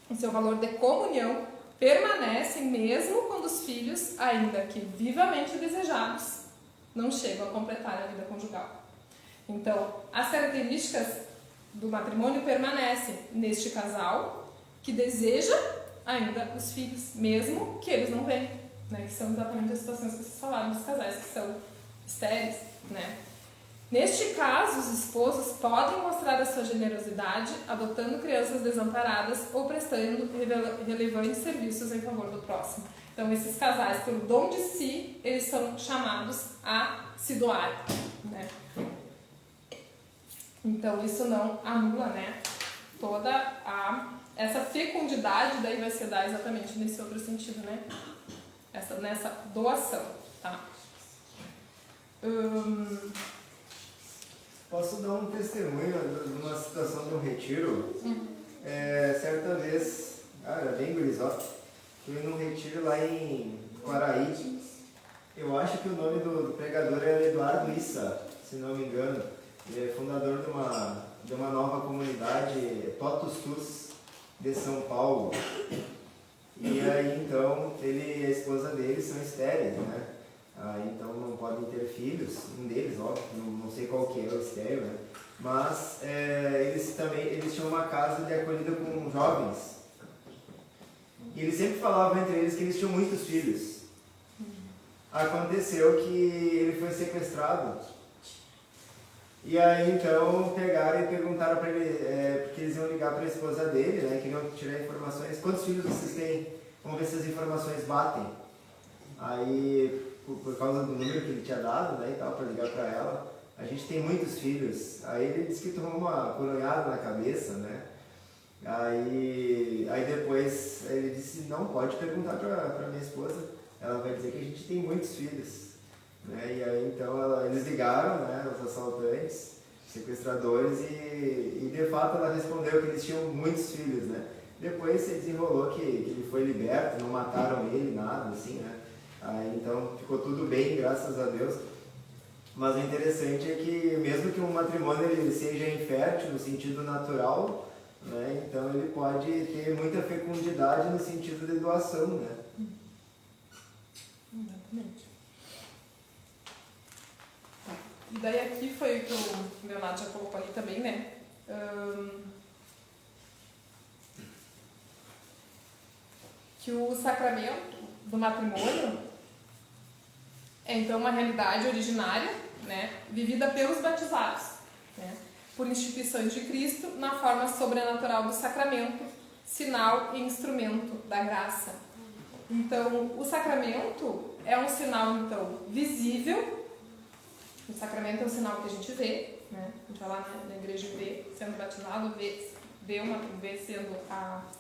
S5: o seu valor de comunhão, permanecem mesmo quando os filhos, ainda que vivamente desejados, não chegam a completar a vida conjugal. Então, as características do matrimônio permanecem neste casal que deseja ainda os filhos, mesmo que eles não venham, né? Que são exatamente as situações que vocês falaram dos casais que são estéreis, né? Neste caso, os esposos podem mostrar a sua generosidade adotando crianças desamparadas ou prestando relevantes serviços em favor do próximo. Então, esses casais, pelo dom de si, eles são chamados a se doar, né? Então, isso não anula, né, toda essa fecundidade, daí vai se dar exatamente nesse outro sentido, né? Nessa doação, tá?
S6: Posso dar um testemunho de uma situação de um retiro? Certa vez, era bem gurizote, fui num retiro lá em Quaraí. Eu acho que o nome do pregador é Eduardo Issa, se não me engano. Ele é fundador de uma nova comunidade, Totus Tus, de São Paulo. E aí, então, ele e a esposa dele são estéreis, né? Então não podem ter filhos, um deles, óbvio, não sei qual que é o estéreo, né? Mas eles tinham uma casa de acolhida com jovens. E eles sempre falavam entre eles que eles tinham muitos filhos. Aconteceu que ele foi sequestrado. E aí então pegaram e perguntaram para ele, porque eles iam ligar para a esposa dele, né? Queriam tirar informações. Quantos filhos vocês têm? Vamos ver se as informações batem. Aí, por causa do número que ele tinha dado, né, e tal, para ligar para ela, a gente tem muitos filhos. Aí ele disse que tomou uma coronhada na cabeça, né? Aí depois ele disse, não, pode perguntar para minha esposa, ela vai dizer que a gente tem muitos filhos, né? E aí então eles ligaram, né, os assaltantes, sequestradores e de fato ela respondeu que eles tinham muitos filhos, né? Depois se desenrolou que ele foi liberto, não mataram ele, nada assim, né? Aí, então ficou tudo bem, graças a Deus. Mas o interessante é que mesmo que um matrimônio ele seja infértil no sentido natural, né? Então ele pode ter muita fecundidade no sentido de doação, né?
S5: Exatamente. E daí aqui foi o que o Leonardo já colocou ali também, né? Que o sacramento do matrimônio é então uma realidade originária, né, vivida pelos batizados, né, por instituições de Cristo na forma sobrenatural do sacramento, sinal e instrumento da graça. Então, o sacramento é um sinal então visível. O sacramento é um sinal que a gente vê, né? A gente vai lá na igreja e vê sendo batizado, vê sendo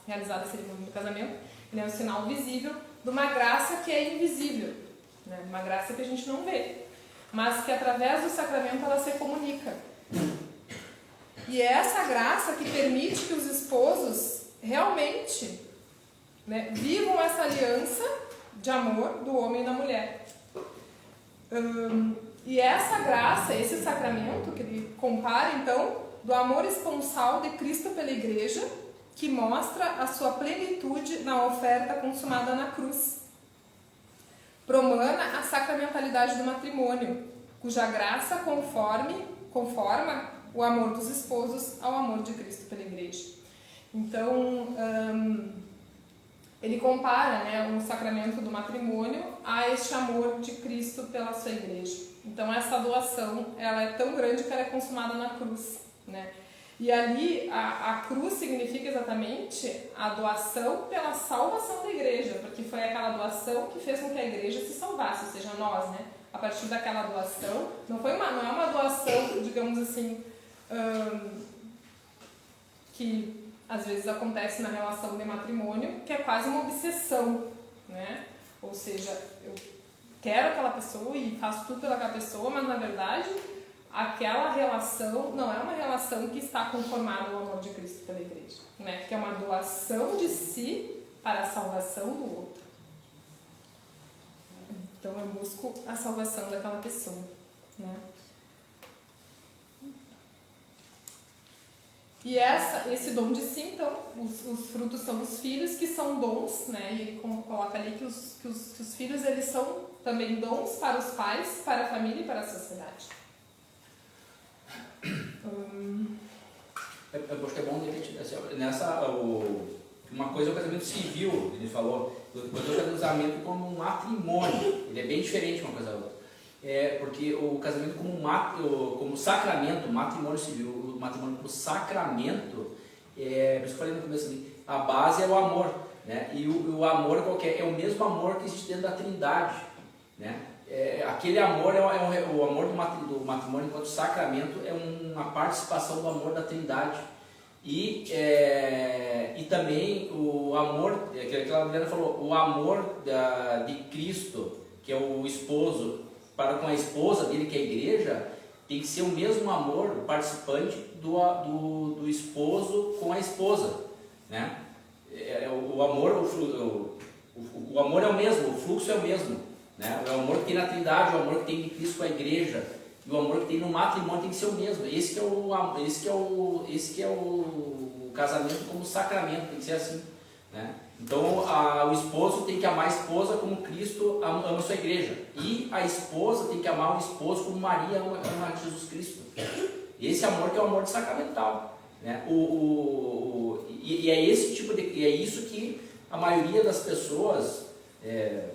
S5: realizada a cerimônia do casamento. Ele é um sinal visível de uma graça que é invisível, né? Uma graça que a gente não vê, mas que através do sacramento ela se comunica. E é essa graça que permite que os esposos realmente, né, vivam essa aliança de amor do homem e da mulher. E essa graça, esse sacramento que ele compara então do amor esponsal de Cristo pela igreja, que mostra a sua plenitude na oferta consumada na cruz. Promana a sacramentalidade do matrimônio, cuja graça conforma o amor dos esposos ao amor de Cristo pela igreja. Então, ele compara, né, o sacramento do matrimônio a este amor de Cristo pela sua igreja. Então, essa doação, ela é tão grande que ela é consumada na cruz, né? E ali, a cruz significa exatamente a doação pela salvação da igreja, porque foi aquela doação que fez com que a igreja se salvasse, ou seja, nós, né? A partir daquela doação, não é uma doação, digamos assim, que às vezes acontece na relação de matrimônio, que é quase uma obsessão, né? Ou seja, eu quero aquela pessoa e faço tudo pelaquela pessoa, mas na verdade aquela relação não é uma relação que está conformada ao amor de Cristo pela igreja, né? Que é uma doação de si para a salvação do outro. Então eu busco a salvação daquela pessoa, né? E esse dom de si, então, os frutos são os filhos, que são dons, né? E ele coloca ali que os filhos, eles são também dons para os pais, para a família e para a sociedade.
S8: Eu acho que é bom, de repente, uma coisa é o casamento civil, ele falou, o casamento como um matrimônio, ele é bem diferente uma coisa da outra. Porque o casamento como sacramento, matrimônio civil, o matrimônio como sacramento, por isso que eu falei no começo ali, a base é o amor, né? E o amor é o mesmo amor que existe dentro da Trindade, né? Aquele amor o amor do matrimônio enquanto sacramento é uma participação do amor da Trindade. E também o amor, aquela Adriana falou, o amor de Cristo, que é o esposo, para com a esposa dele, que é a igreja, tem que ser o mesmo amor participante do esposo com a esposa, né? O amor é o mesmo, o fluxo é o mesmo, né? O amor que tem na Trindade, o amor que tem em Cristo com a igreja, e o amor que tem no matrimônio tem que ser o mesmo. Esse que é o casamento como sacramento, tem que ser assim, né? Então o esposo tem que amar a esposa como Cristo ama a sua igreja, e a esposa tem que amar o esposo como Maria ama Jesus Cristo. Esse amor que é o amor sacramental, né? E é esse tipo é isso que a maioria das pessoas, eu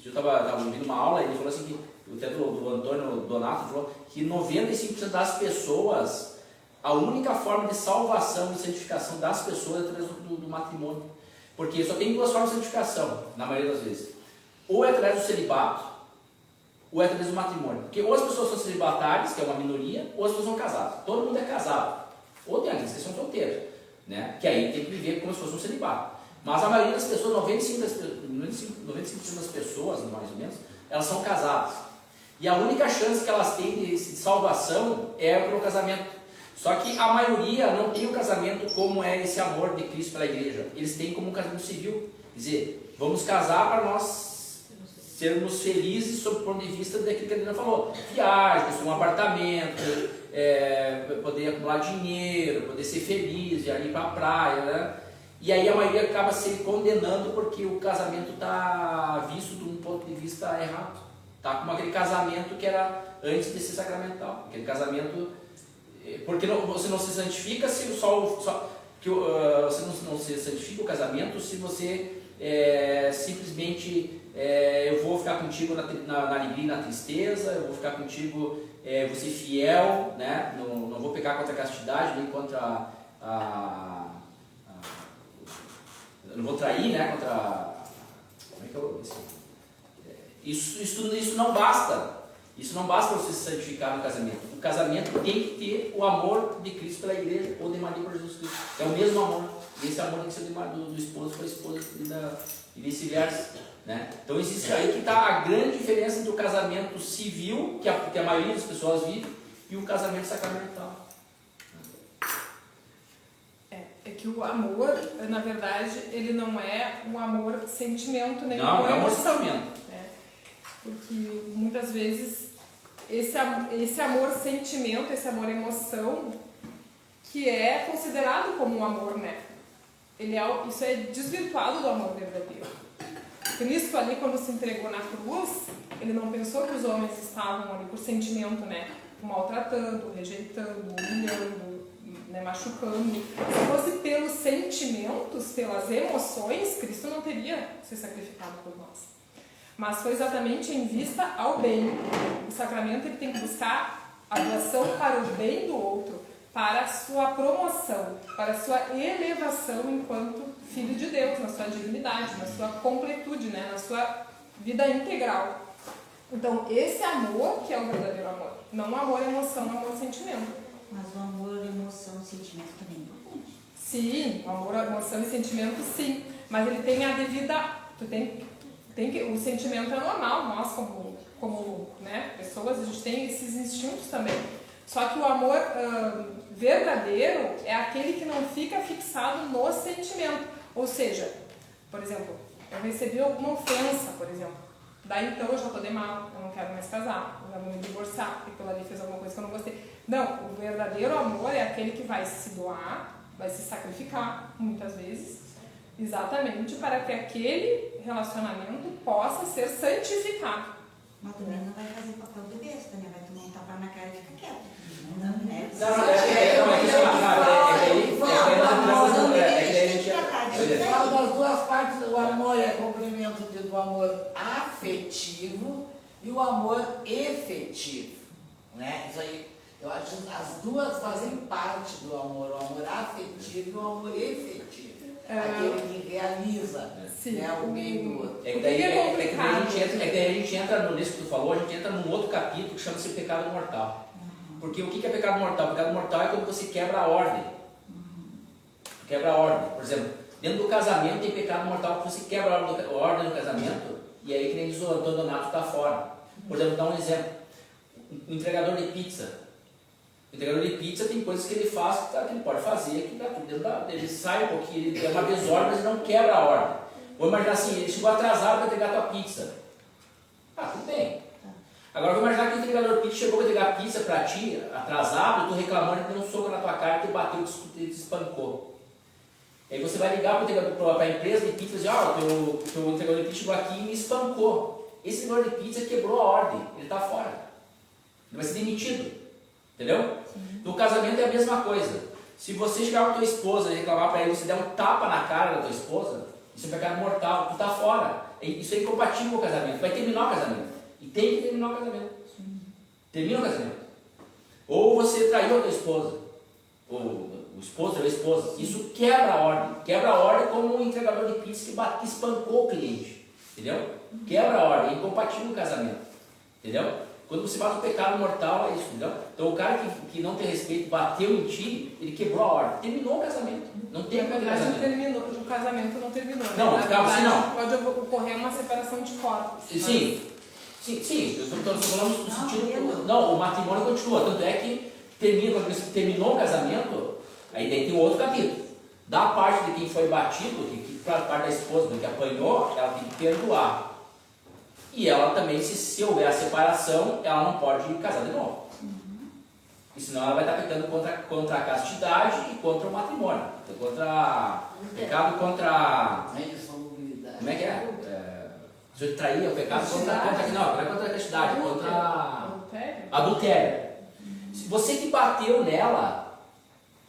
S8: estava ouvindo uma aula, ele falou assim que o teto do Antônio Donato falou que 95% das pessoas, a única forma de salvação e santificação das pessoas é através do matrimônio. Porque só tem duas formas de santificação, na maioria das vezes. Ou é através do celibato, ou é através do matrimônio. Porque ou as pessoas são celibatárias, que é uma minoria, ou as pessoas são casadas. Todo mundo é casado. Ou tem aqueles que são solteiros, né? Que aí tem que viver como se fosse um celibato. Mas a maioria das pessoas, 95% das pessoas, mais ou menos, elas são casadas. E a única chance que elas têm de salvação é pelo casamento. Só que a maioria não tem o casamento como é esse amor de Cristo pela igreja. Eles têm como um casamento civil. Quer dizer, vamos casar para nós sermos felizes sob o ponto de vista daquilo que a Adriana falou. Viagem, construir um apartamento, poder acumular dinheiro, poder ser feliz, ir para a praia, né? E aí a maioria acaba se condenando porque o casamento está visto de um ponto de vista errado. Está como aquele casamento que era antes de ser sacramental. Aquele casamento... Porque você não se santifica se você não se santifica o casamento se você simplesmente eu vou ficar contigo na alegria e na tristeza, eu vou ficar contigo, vou ser fiel, né? Não vou pecar contra a castidade, nem contra não vou trair, né? Contra... Como é que eu... Isso não basta. Isso não basta para você se santificar no casamento. O casamento tem que ter o amor de Cristo pela igreja ou de Maria por Jesus Cristo. É o mesmo amor. E esse amor tem que ser do esposo para a esposa e vice-versa. Né? Então existe aí que está a grande diferença entre o casamento civil, que a maioria das pessoas vive, e o casamento sacramental.
S5: É que o amor, na verdade, ele não é um amor sentimento, nem
S8: não,
S5: uma
S8: é um
S5: emoção.
S8: sentimento.
S5: Porque muitas vezes esse amor sentimento, esse amor emoção, que é considerado como um amor, né? Isso é desvirtuado do amor verdadeiro. Cristo ali, quando se entregou na cruz, ele não pensou que os homens estavam ali por sentimento, né? Maltratando, rejeitando, humilhando, né? Machucando. Se fosse pelos sentimentos, pelas emoções, Cristo não teria se sacrificado por nós. Mas foi exatamente em vista ao bem. O sacramento ele tem que buscar a doação para o bem do outro, para a sua promoção, para a sua elevação enquanto filho de Deus, na sua dignidade, na sua completude, né? Na sua vida integral. Então, esse amor que é o verdadeiro amor. Não o amor emoção, o amor sentimento.
S9: Mas o amor, emoção e sentimento também é importante.
S5: Sim, o amor, emoção e sentimento sim. Mas ele tem a devida... o sentimento é normal, nós como né, pessoas, a gente tem esses instintos também. Só que o amor verdadeiro é aquele que não fica fixado no sentimento. Ou seja, por exemplo, eu recebi alguma ofensa, por exemplo. Daí então eu já estou de mal, eu não quero mais casar, eu já vou me divorciar, porque aquilo ali fez alguma coisa que eu não gostei. Não, o verdadeiro amor é aquele que vai se doar, vai se sacrificar, muitas vezes, exatamente para que aquele relacionamento possa ser santificado.
S9: Mas também não vai fazer papel de besta, né? Vai tomar um tapa na cara e fica quieto.
S1: Fala das duas partes do amor, é complemento do amor afetivo e o amor efetivo, né? Isso aí, eu acho que as duas fazem parte do amor, o amor afetivo e o amor efetivo. Aquele que realiza, né, o bem do outro.
S8: É que daí a gente entra nisso que tu falou, a gente entra num outro capítulo que chama-se pecado mortal. Porque o que é pecado mortal? Pecado mortal é quando você quebra a ordem. Quebra a ordem. Por exemplo, dentro do casamento tem pecado mortal porque você quebra a ordem do casamento e aí, que nem diz o Antônio Donato, está fora. Por exemplo, vou dar um exemplo. Um entregador de pizza. O entregador de pizza tem coisas que ele faz que ele pode fazer, que está tudo dentro ele sai um pouquinho, ele tem uma desordem, mas ele não quebra a ordem. Vou imaginar assim, ele chegou atrasado para entregar a tua pizza. Tudo bem. Agora vou imaginar que o entregador de pizza chegou para entregar a pizza para ti, atrasado, e tu reclamando que deu um soco na tua cara, que bateu e te espancou. Aí você vai ligar para a empresa de pizza e dizer, o teu entregador de pizza chegou aqui e me espancou. Esse entregador de pizza quebrou a ordem, ele está fora. Ele vai ser demitido. Entendeu? No casamento é a mesma coisa. Se você chegar com a tua esposa e reclamar para ele, você der um tapa na cara da tua esposa, isso é pecado mortal, tu tá fora. Isso é incompatível com o casamento. Vai terminar o casamento. E tem que terminar o casamento. Termina o casamento. Ou você traiu a tua esposa, ou o esposo ou a esposa. Isso quebra a ordem. Quebra a ordem como um entregador de pizza que espancou o cliente. Entendeu? Quebra a ordem. É incompatível com o casamento. Entendeu? Quando você faz um pecado mortal, é isso, entendeu? Então o cara que não tem respeito, bateu em ti, ele quebrou a ordem. Terminou o casamento. Não tem a ver
S5: casamento. O casamento não terminou.
S8: Não,
S5: na
S8: ficava assim, não.
S5: Pode ocorrer uma separação de corpos.
S8: Sim. Sim, eu estou falando no sentido. Não, o matrimônio continua. Tanto é que quando terminou o casamento, aí daí tem outro capítulo. Da parte de quem foi batido, que para a parte da esposa que apanhou, ela tem que perdoar. E ela também, se houver a separação, ela não pode casar de novo. E senão ela vai estar pecando contra a castidade e contra o matrimônio. Pecado contra. Como é que é? Se eu trair, é o pecado contra a castidade, contra adultério. Se você que bateu nela,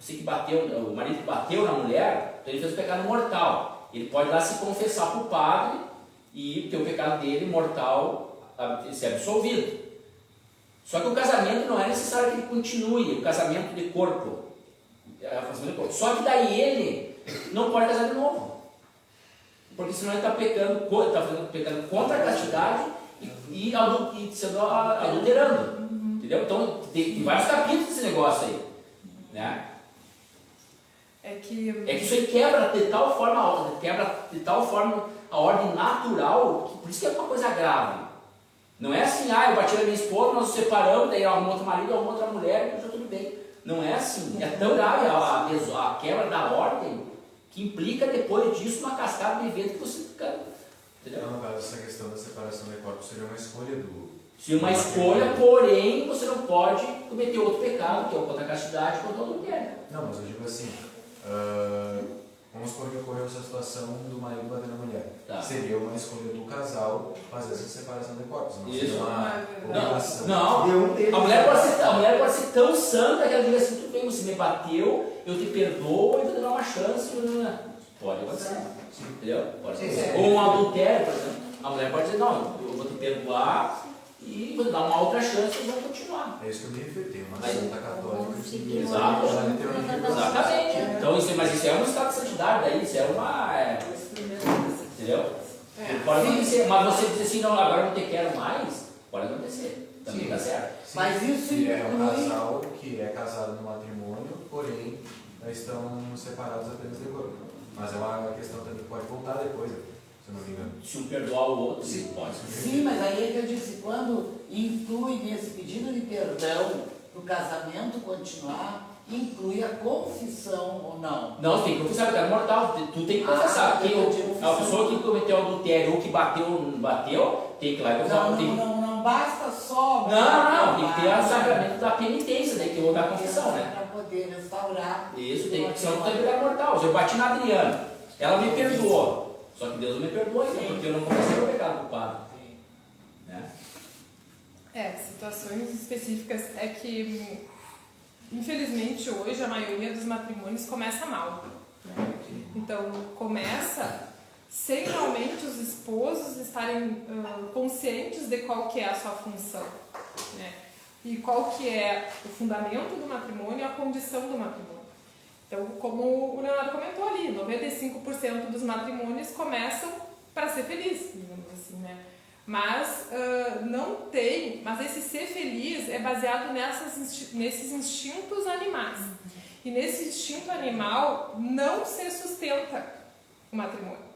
S8: o marido que bateu na mulher, então ele fez o pecado mortal. Ele pode lá se confessar para o padre e ter o pecado dele mortal ser absolvido. Só que o casamento não é necessário que ele continue, o casamento de corpo. Só que daí ele não pode casar de novo. Porque senão ele está pecando contra a castidade e sendo adulterando. Entendeu? Então tem vários capítulos desse negócio aí. Né? É que isso aí quebra de tal forma a ordem natural, por isso que é uma coisa grave. Não é assim, eu bati na minha esposa, nós nos separamos, daí arrumou outro marido, arrumou outra mulher, e já tudo bem. Não é assim. É tão grave a quebra da ordem que implica depois disso uma cascata de evento que você fica. Entendeu?
S10: Então, no caso, essa questão da separação de corpos seria uma escolha do.
S8: Seria uma escolha, porém você não pode cometer outro pecado, que é o contra a castidade e contra o adultério.
S10: Não, mas eu digo assim. Vamos supor que ocorreu essa situação do marido batendo na mulher.
S8: Tá.
S10: Seria uma escolha do casal fazer essa separação de corpos. Não
S8: Isso.
S10: seria uma obrigação.
S8: Não. A mulher pode ser tão santa que ela diga assim, tudo bem, você me bateu, eu te perdoo, eu vou te dar uma chance. Pode acontecer. Entendeu? Pode acontecer. Ou um adultério, por exemplo. A mulher pode dizer, não, eu vou te perdoar e vou te dar uma outra chance e vou continuar.
S10: É isso que eu me referi, uma santa católica.
S8: Exato. Exatamente. Então, mas isso é um estado de santidade, daí isso é uma. Entendeu? Pode acontecer, mas você dizer assim, não, agora eu não te quero mais, pode acontecer. Também está certo.
S10: Sim,
S1: Mas isso
S10: é um casal que é casado no matrimônio, porém estão separados apenas de corpo. Mas é uma questão também que pode voltar depois, se eu não me engano.
S8: Se um perdoar o outro,
S10: sim,
S8: pode.
S1: Sim, mas aí é que eu disse, quando inclui nesse pedido de perdão para o casamento continuar, inclui a confissão ou não?
S8: Não, tem que confessar, porque é mortal, tu tem que confessar. A pessoa que cometeu adultério ou que bateu, tem que ir lá e confessar.
S1: Não basta só.
S8: Não, tem que ter o sacramento da penitência, daí que eu vou dar a confissão, né?
S1: Para poder restaurar.
S8: Isso, tem que ser um pecado mortal. Se eu bati na Adriana, ela me perdoou. Só que Deus não me perdoa, então, porque eu não confessei o pecado do padre. Né?
S5: Situações específicas é que, infelizmente, hoje a maioria dos matrimônios começa mal. Né? Então, começa sem realmente os esposos estarem conscientes de qual que é a sua função. Né? E qual que é o fundamento do matrimônio e a condição do matrimônio. Então, como o Leonardo comentou ali, 95% dos matrimônios começam para ser feliz, digamos assim, né? Mas mas esse ser feliz é baseado nesses instintos animais. E nesse instinto animal não se sustenta o matrimônio.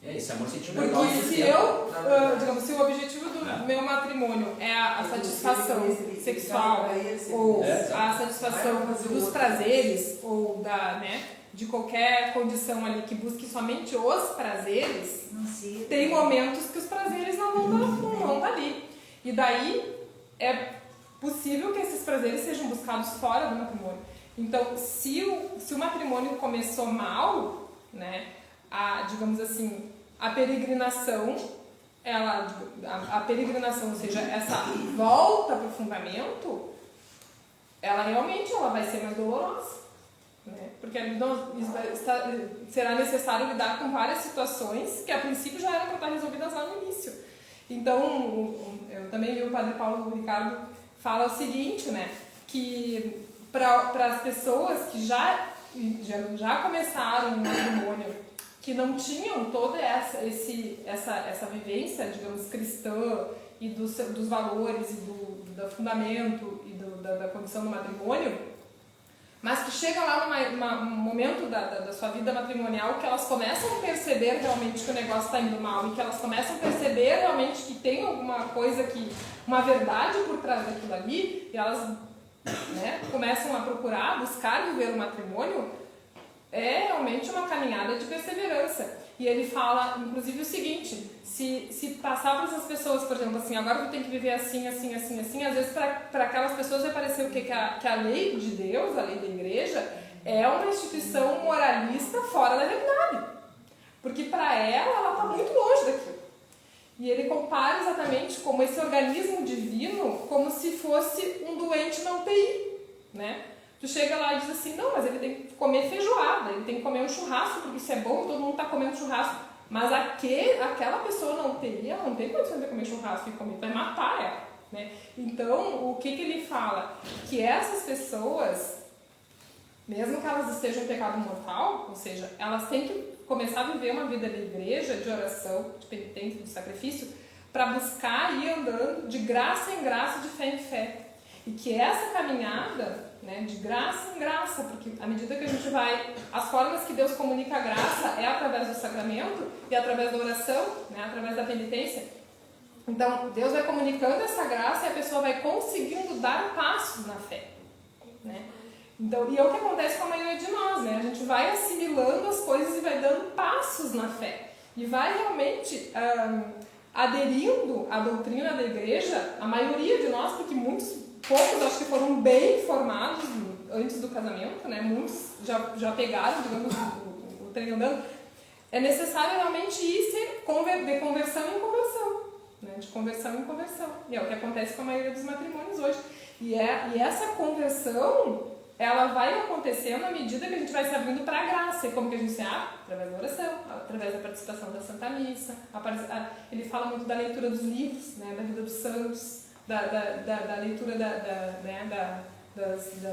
S8: Esse amor sentimental.
S5: Porque se o objetivo do meu matrimônio é a satisfação sexual ou a satisfação dos prazeres ou de qualquer condição ali que busque somente os prazeres, tem momentos que os prazeres não vão estar ali. E daí é possível que esses prazeres sejam buscados fora do matrimônio. Então, se o matrimônio começou mal, né, digamos assim, a peregrinação, ou seja, essa volta para o fundamento, ela realmente vai ser mais dolorosa. Né? Porque será necessário lidar com várias situações que a princípio já eram para estar resolvidas lá no início. Então, eu também vi o Padre Paulo Ricardo fala o seguinte, né, que para as pessoas que já começaram um matrimônio, que não tinham toda essa vivência, digamos, cristã e dos valores e do fundamento e da condição do matrimônio, mas que chega lá num momento da sua vida matrimonial que elas começam a perceber realmente que o negócio está indo mal e que elas começam a perceber realmente que tem alguma coisa, uma verdade por trás daquilo ali, e elas, né, começam a procurar, buscar viver o matrimônio, é realmente uma caminhada de perseverança. E ele fala, inclusive, o seguinte: se passar para essas pessoas, por exemplo, assim, agora tu tem que viver assim, assim, assim, assim, às vezes para aquelas pessoas vai parecer o quê? Que a lei de Deus, a lei da igreja, é uma instituição moralista fora da realidade. Porque para ela está muito longe daquilo. E ele compara exatamente como esse organismo divino, como se fosse um doente na UTI, né? Tu chega lá e diz assim, não, mas ele tem que comer feijoada, ele tem que comer um churrasco, porque isso é bom, todo mundo está comendo churrasco. Mas aquela pessoa não tem condição de comer churrasco e comer, vai matar ela, né? Então, o que ele fala? Que essas pessoas, mesmo que elas estejam em pecado mortal, ou seja, elas têm que começar a viver uma vida de igreja, de oração, de penitência, de sacrifício, para buscar ir andando de graça em graça, de fé em fé. E que essa caminhada, né, de graça em graça, porque à medida que a gente vai, as formas que Deus comunica a graça é através do sacramento e através da oração, né, através da penitência. Então, Deus vai comunicando essa graça e a pessoa vai conseguindo dar passos na fé, né? Então, e é o que acontece com a maioria de nós, né? A gente vai assimilando as coisas e vai dando passos na fé. E vai realmente aderindo à doutrina da igreja, a maioria de nós, porque poucos acho que foram bem formados antes do casamento, né? Muitos já pegaram, digamos, o trem andando. É necessário realmente ir de conversão em conversão, né? De conversão em conversão. E é o que acontece com a maioria dos matrimônios hoje. E essa conversão, ela vai acontecendo à medida que a gente vai se abrindo para a graça. E como que a gente se abre? Através da oração, através da participação da Santa Missa. Ele fala muito da leitura dos livros, né? Da vida dos santos, da leitura da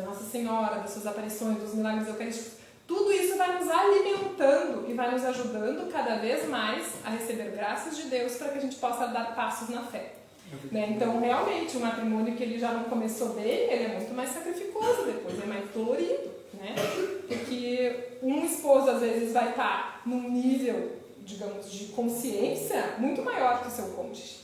S5: Nossa Senhora, das suas aparições, dos milagres eucarísticos. Tudo isso vai nos alimentando e vai nos ajudando cada vez mais a receber graças de Deus para que a gente possa dar passos na fé. Né? Então, realmente, o matrimônio que ele já não começou bem, ele é muito mais sacrificoso depois, é mais dolorido, né? Porque um esposo, às vezes, vai estar num nível, digamos, de consciência muito maior que o seu cônjuge.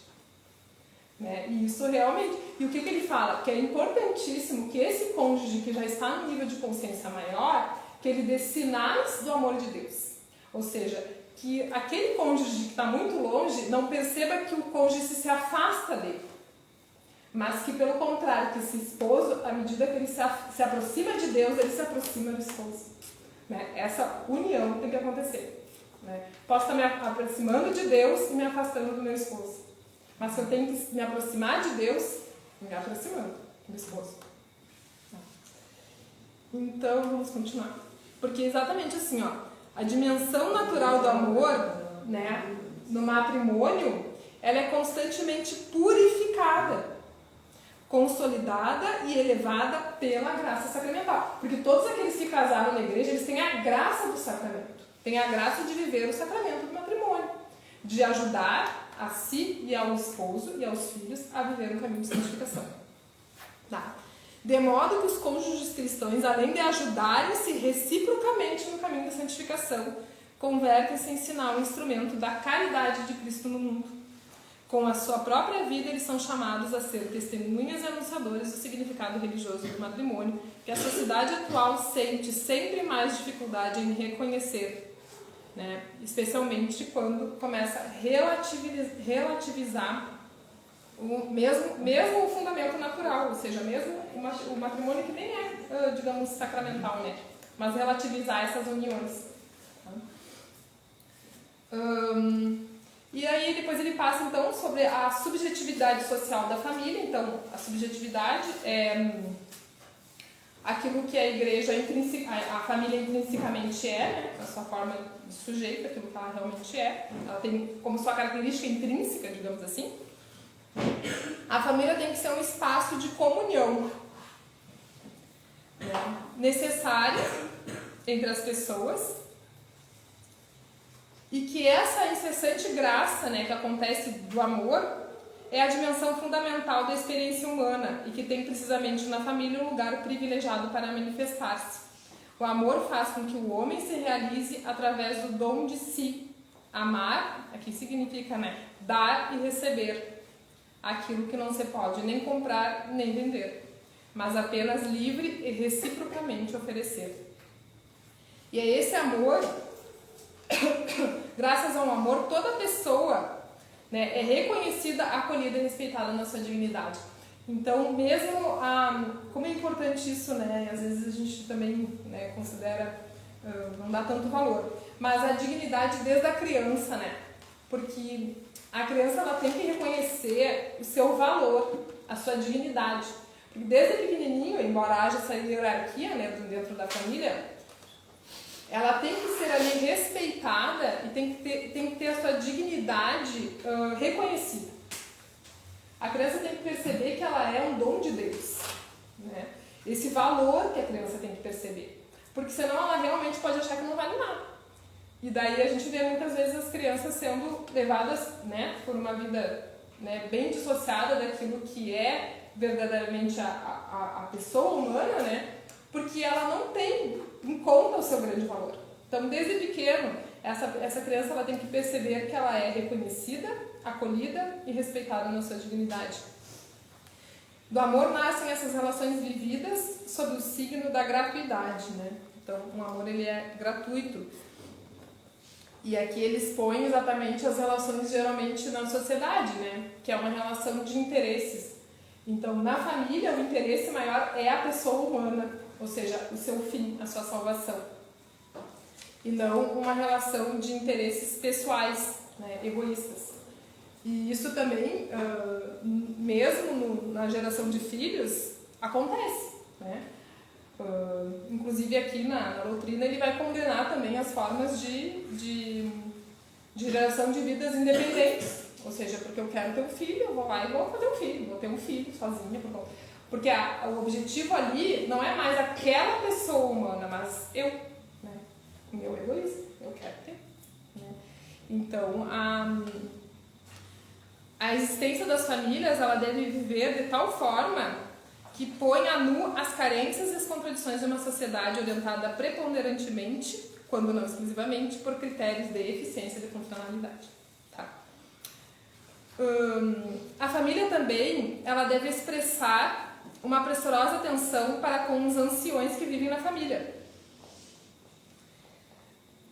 S5: Né? E isso realmente... E o que ele fala? Que é importantíssimo que esse cônjuge que já está no nível de consciência maior, que ele dê sinais do amor de Deus. Ou seja, que aquele cônjuge que está muito longe não perceba que o cônjuge se afasta dele. Mas que, pelo contrário, que esse esposo, à medida que ele se aproxima de Deus, ele se aproxima do esposo. Né? Essa união tem que acontecer. Né? Posso estar me aproximando de Deus e me afastando do meu esposo. Mas eu tenho que me aproximar de Deus, me aproximando do esposo. Então, vamos continuar. Porque exatamente assim, ó, a dimensão natural do amor, né, no matrimônio, ela é constantemente purificada, consolidada e elevada pela graça sacramental. Porque todos aqueles que casaram na igreja, eles têm a graça do sacramento. Têm a graça de viver o sacramento do matrimônio. De ajudar a si e ao esposo e aos filhos a viver um caminho de santificação. Tá? De modo que os cônjuges cristãos, além de ajudarem-se reciprocamente no caminho da santificação, convertem-se em sinal e instrumento da caridade de Cristo no mundo. Com a sua própria vida, eles são chamados a ser testemunhas e anunciadores do significado religioso do matrimônio, que a sociedade atual sente sempre mais dificuldade em reconhecer, né? Especialmente quando começa a relativizar mesmo o fundamento natural, ou seja, mesmo o matrimônio que nem é, digamos, sacramental, né? Mas relativizar essas uniões. E aí depois ele passa então sobre a subjetividade social da família. Então, a subjetividade é aquilo que a igreja, a família intrinsecamente é, né? A sua forma de sujeito, aquilo que ela realmente é. Ela tem como sua característica intrínseca, digamos assim. A família tem que ser um espaço de comunhão, né, necessária entre as pessoas, e que essa incessante graça, né, que acontece do amor, é a dimensão fundamental da experiência humana e que tem precisamente na família um lugar privilegiado para manifestar-se. O amor faz com que o homem se realize através do dom de si. Amar, aqui significa, dar e receber aquilo que não se pode nem comprar nem vender, mas apenas livre e reciprocamente oferecer. E é esse amor, graças ao amor, toda pessoa é reconhecida, acolhida e respeitada na sua dignidade. Então, mesmo, como é importante isso, às vezes a gente também considera, não dá tanto valor, mas a dignidade desde a criança, porque a criança ela tem que reconhecer o seu valor, a sua dignidade. Porque desde pequenininho, embora haja essa hierarquia dentro da família, ela tem que ser ali respeitada e tem que ter a sua dignidade reconhecida. A criança tem que perceber que ela é um dom de Deus. Esse valor que a criança tem que perceber. Porque senão ela realmente pode achar que não vale nada. E daí a gente vê muitas vezes as crianças sendo levadas por uma vida bem dissociada daquilo que é verdadeiramente a pessoa humana, porque ela não tem em conta o seu grande valor. Então, desde pequeno, essa criança ela tem que perceber que ela é reconhecida, acolhida e respeitada na sua dignidade. Do amor nascem essas relações vividas sob o signo da gratuidade, Então, o amor ele é gratuito. E aqui ele expõe exatamente as relações geralmente na sociedade, Que é uma relação de interesses. Então, na família, o interesse maior é a pessoa humana, ou seja, o seu fim, a sua salvação. E não uma relação de interesses pessoais, egoístas. E isso também, mesmo na geração de filhos, acontece. Inclusive aqui na doutrina ele vai condenar também as formas de geração de vidas independentes. Ou seja, porque eu quero ter um filho, eu vou lá e vou fazer um filho, vou ter um filho sozinha. Porque o objetivo ali não é mais aquela pessoa humana, mas eu, meu egoísmo, eu quero ter. Então, a existência das famílias ela deve viver de tal forma que põe a nu as carências e as contradições de uma sociedade orientada preponderantemente, quando não exclusivamente, por critérios de eficiência e de funcionalidade. A família também ela deve expressar uma pressurosa atenção para com os anciões que vivem na família.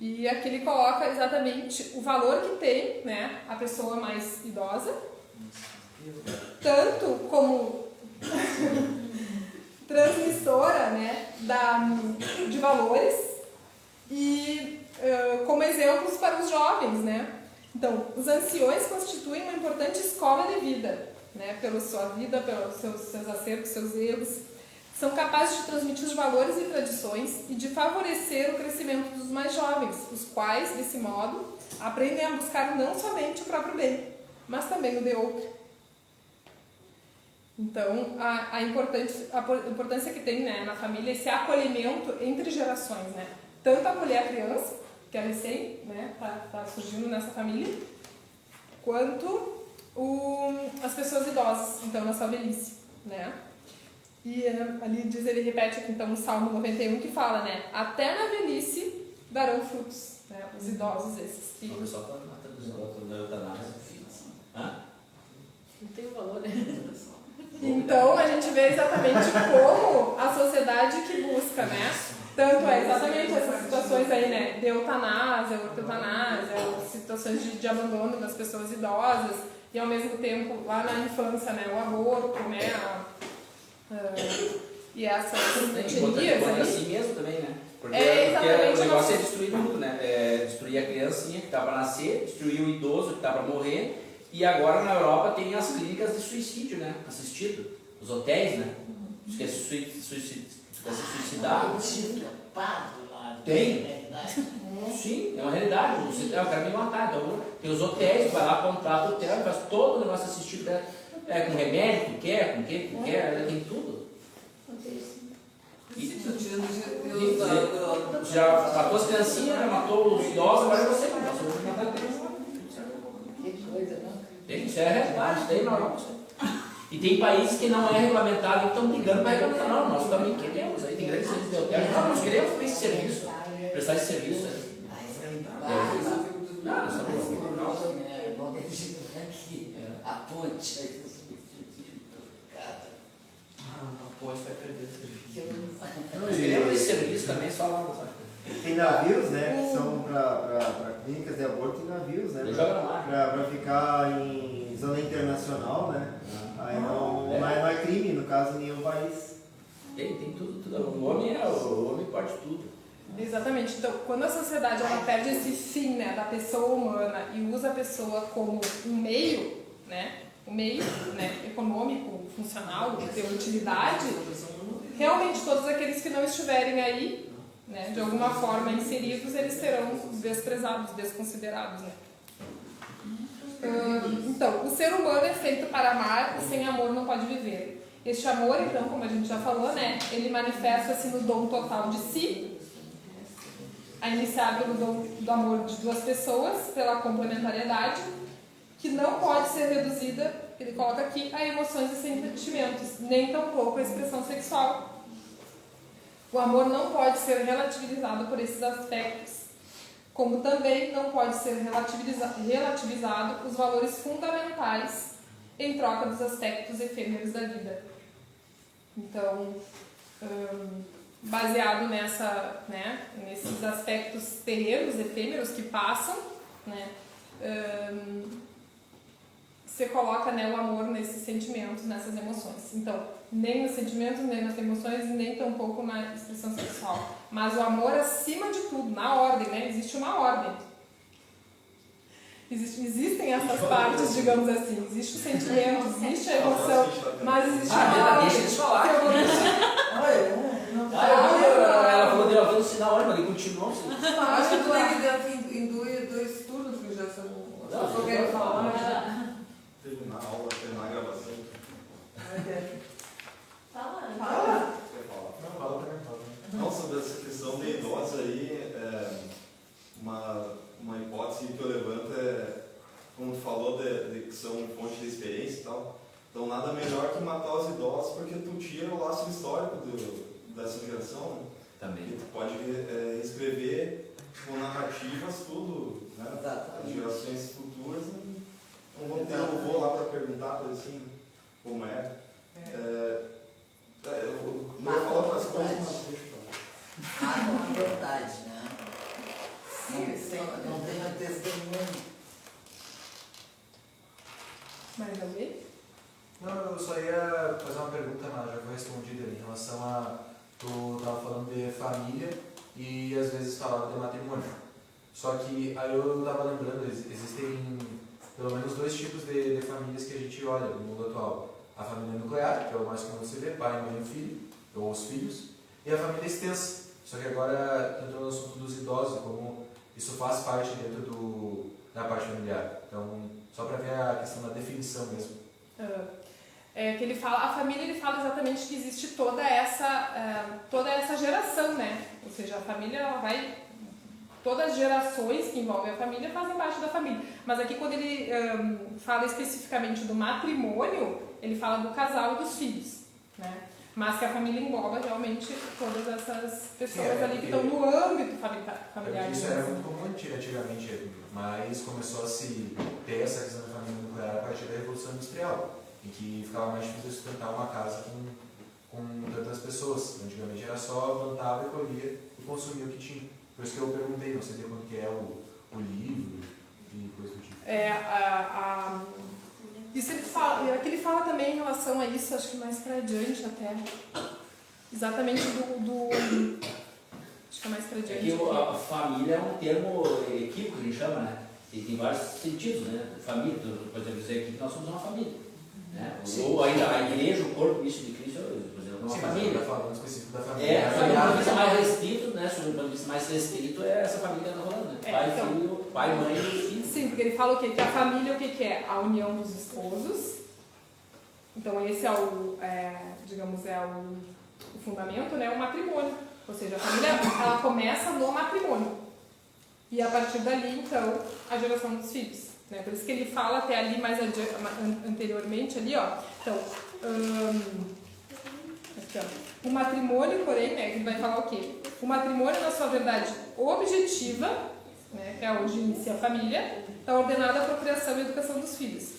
S5: E aqui ele coloca exatamente o valor que tem a pessoa mais idosa, tanto como transmissora de valores e como exemplos para os jovens, Então, os anciões constituem uma importante escola de vida, pela sua vida, pelos seus acertos, seus erros. São capazes de transmitir os valores e tradições e de favorecer o crescimento dos mais jovens, os quais, desse modo, aprendem a buscar não somente o próprio bem, mas também o de outro. Então, a importância que tem na família esse acolhimento entre gerações, Tanto acolher a criança, que é recém, tá surgindo nessa família, quanto as pessoas idosas, então na sua velhice, E ali ele repete aqui então o Salmo 91 que fala, até na velhice darão frutos, os idosos esses que...
S8: O pessoal está matando da eutanásia,
S7: Não tem valor,
S5: Então a gente vê exatamente como a sociedade que busca, Tanto exatamente essas situações aí, de eutanásia, situações de abandono das pessoas idosas e ao mesmo tempo lá na infância, o aborto, e essas etnias
S8: aí. Assim mesmo também, Porque o negócio é destruir tudo, destruir a criancinha que está para nascer, destruir o idoso que está para morrer, e agora na Europa tem as clínicas de suicídio, assistido, os hotéis, Os que se suicidar. Tem. Sim, é uma realidade. Eu quero me matar. Então, tem os hotéis, vai lá, contrata o hotel, faz todo o negócio assistido, com remédio, que quer, com o que quer, tem tudo. Já matou as criancinhas, já matou os idosos, agora você vai matar a criança.
S1: Que coisa, não?
S8: Tem. isso é a realidade, isso daí é normal. E tem países que não é regulamentado e estão brigando para regulamentar. Não, nós também queremos. Aí tem grandes redes de hotel. Não, nós queremos esse serviço, prestar esse serviço. Não, nós estamos
S1: aqui, a ponte.
S8: A ponte vai perder esse serviço. Nós queremos esse serviço também, só lá.
S6: Tem navios, né, que são para clínicas de aborto, tem navios, né, para ficar em zona internacional, né, aí não é crime, no caso, em nenhum país.
S8: Tem tudo. O homem pode tudo.
S5: Exatamente. Então, quando a sociedade ela perde esse fim, né, da pessoa humana e usa a pessoa como um meio, né, econômico, funcional, de ter utilidade, realmente todos aqueles que não estiverem aí, né, de alguma forma inseridos, eles serão desprezados, desconsiderados. Né? Então, o ser humano é feito para amar e sem amor não pode viver. Este amor, então, como a gente já falou, né, ele manifesta-se no dom total de si, a iniciar pelo dom do amor de duas pessoas, pela complementariedade, que não pode ser reduzida, ele coloca aqui, a emoções e sentimentos, nem tampouco a expressão sexual. O amor não pode ser relativizado por esses aspectos, como também não pode ser relativizado os valores fundamentais em troca dos aspectos efêmeros da vida. Então, baseado nesses aspectos terrenos, efêmeros que passam, né, você coloca, né, o amor nesses sentimentos, nessas emoções. Então, nem nos sentimentos, nem nas emoções, nem tampouco na expressão sexual. Mas o amor acima de tudo, na ordem, né? Existe uma ordem. Existem essas partes, digamos assim. Existe o sentimento, existe a emoção, mas existe uma ordem.
S8: Deixa eles falar. Ela falou de ela no hora, mas ele continuou.
S3: Acho que tu tem que dar em dois turnos, que já são. Eu quero falar.
S11: Terminar a aula, terminar a gravação.
S3: Fala.
S11: Não, sobre essa questão de idosos aí, uma hipótese que eu levanto é, como tu falou, de que são fonte de experiência e tal. Então, nada melhor que matar os idosos, porque tu tira o laço histórico dessa geração, né?
S8: Também.
S11: E tu pode escrever com narrativas, tudo, né? As gerações futuras não vão ter um voo lá para perguntar, por assim, como é. Eu vou falar outras coisas, mas deixa eu falar.
S1: Mata uma verdade, né? Não tem a testemunho.
S5: Mais alguém?
S10: Não, eu só ia fazer uma pergunta, mas já foi respondida em relação a... Tu estava falando de família e às vezes falava de matrimônio. Só que aí eu estava lembrando, existem pelo menos dois tipos de famílias que a gente olha no mundo atual. A família nuclear, que é o mais comum se ver, pai, mãe e filho, ou os filhos, e a família extensa. Só que agora entrou no assunto dos idosos, como isso faz parte dentro da parte familiar. Então, só para ver a questão da definição mesmo.
S5: Que ele fala, a família, ele fala exatamente que existe toda essa geração, né? Ou seja, a família, ela vai... Todas as gerações que envolvem a família fazem parte da família. Mas aqui, quando ele fala especificamente do matrimônio, ele fala do casal e dos filhos, né? Mas que a família engloba realmente todas essas pessoas ali que estão no âmbito familiar.
S10: Isso era muito comum antigamente, mas começou a se ter essa questão da família nuclear a partir da Revolução Industrial, em que ficava mais difícil sustentar uma casa com tantas pessoas. Antigamente era só plantava e colhia e consumia o que tinha. Por isso que eu perguntei, não sei de quando que é o livro e coisa do tipo.
S5: Isso ele fala, aqui ele fala também em relação a isso, acho que mais para adiante até. Exatamente acho que é mais para adiante.
S8: É que a família é um termo equívoco que a gente chama, né? E tem vários sentidos, né? Família, por exemplo, dizer aqui que nós somos uma família. Né? Ou ainda a igreja, o corpo místico de Cristo, por exemplo, é uma família.
S10: Está falando específico da família.
S8: A família, do ponto de vista mais restrito, né? Sobre o ponto de vista mais restrito, é essa família que está falando, né? Pai,
S5: então,
S8: filho, pai, mãe e filho.
S5: Sim, porque ele fala o quê? Que a família, o que é? A união dos esposos. Então, esse é o fundamento, né? O matrimônio. Ou seja, a família, ela começa no matrimônio. E a partir dali, então, a geração dos filhos. né? Por isso que ele fala até ali anteriormente ali, ó. Então, aqui, ó. O matrimônio, porém, né, ele vai falar o quê? O matrimônio, na sua verdade objetiva, né, que é onde inicia a família, está ordenada a procriação e educação dos filhos.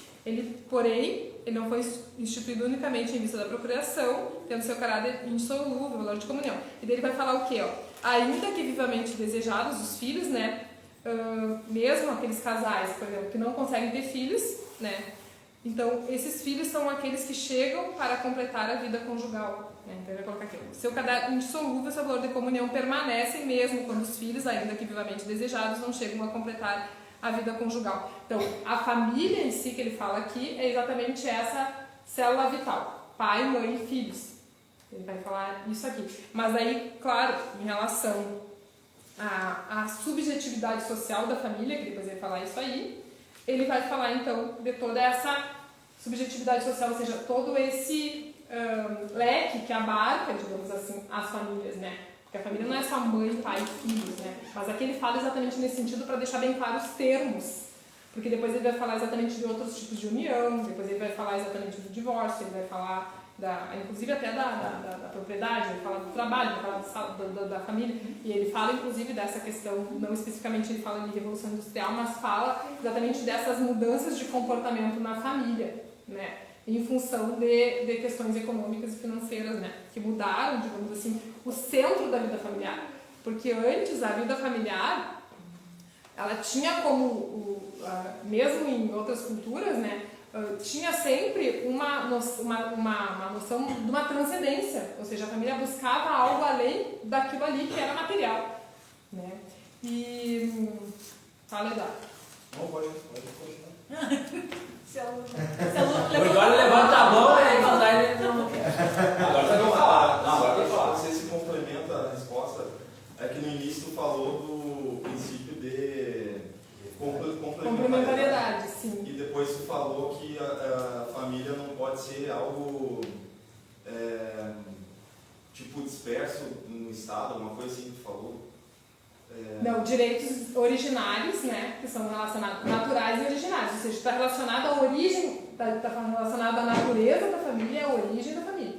S5: Porém, ele não foi instituído unicamente em vista da procriação, tendo seu caráter indissolúvel, valor de comunhão. E daí ele vai falar o quê? Ó? Ainda que vivamente desejados os filhos, né, mesmo aqueles casais, por exemplo, que não conseguem ter filhos, né, então esses filhos são aqueles que chegam para completar a vida conjugal. Então ele vai colocar aqui: seu caráter indissolúvel, seu valor de comunhão permanece mesmo quando os filhos, ainda que vivamente desejados, não chegam a completar a vida conjugal. Então, a família em si que ele fala aqui é exatamente essa célula vital: pai, mãe e filhos. Ele vai falar isso aqui. Mas aí, claro, em relação à subjetividade social da família, que depois ele vai falar isso aí, ele vai falar então de toda essa subjetividade social, ou seja, todo esse leque que abarca, digamos assim, as famílias, né? Porque a família não é só mãe, pai e filhos, né? Mas aqui ele fala exatamente nesse sentido para deixar bem claros os termos. Porque depois ele vai falar exatamente de outros tipos de união, depois ele vai falar exatamente do divórcio, ele vai falar, inclusive até da propriedade, ele fala do trabalho, ele fala da família. E ele fala inclusive dessa questão, não especificamente ele fala de revolução industrial, mas fala exatamente dessas mudanças de comportamento na família, né? Em função de questões econômicas e financeiras, né, que mudaram, digamos assim, o centro da vida familiar. Porque antes a vida familiar, ela tinha como, mesmo em outras culturas, né, tinha sempre uma noção de uma transcendência, ou seja, a família buscava algo além daquilo ali que era material, né. E... Fala, Eduardo.
S11: Não, pode continuar.
S8: Agora levanta a mão e mandar ele não quer. Agora você vai falar. Não, agora vai falar.
S11: Você se complementa a resposta. É que no início tu falou do princípio de
S5: complementariedade, sim.
S11: E depois tu falou que a família não pode ser algo tipo disperso no Estado, uma coisa assim que tu falou.
S5: Não, direitos originários, né, que são relacionados, naturais e originários, ou seja, está relacionado à origem, está relacionado à natureza da família e à origem da família.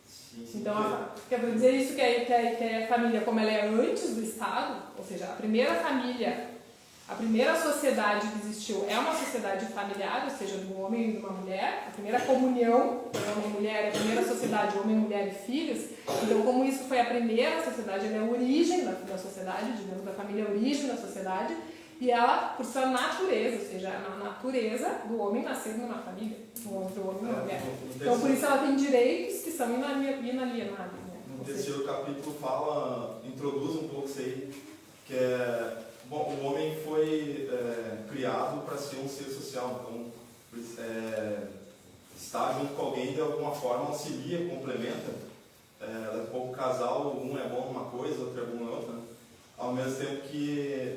S11: Sim,
S5: então, quer dizer isso que a família, como ela é antes do Estado, ou seja, a primeira família, a primeira sociedade que existiu é uma sociedade familiar, ou seja, de um homem e de uma mulher. A primeira comunhão, homem e mulher, a primeira sociedade, homem, mulher e filhos. Então, como isso foi a primeira sociedade, ela é a origem da sociedade, digamos, da família é a origem da sociedade, e ela, por sua natureza, ou seja, a natureza do homem nascer numa família, do homem e uma mulher. Então, por isso ela tem direitos que são inalienáveis. Né?
S11: No terceiro capítulo introduz um pouco isso aí, que é... Bom, o homem foi criado para ser um ser social, então estar junto com alguém de alguma forma auxilia, complementa. Daqui a pouco o casal, um é bom numa coisa, outro é bom em outra. Né? Ao mesmo tempo que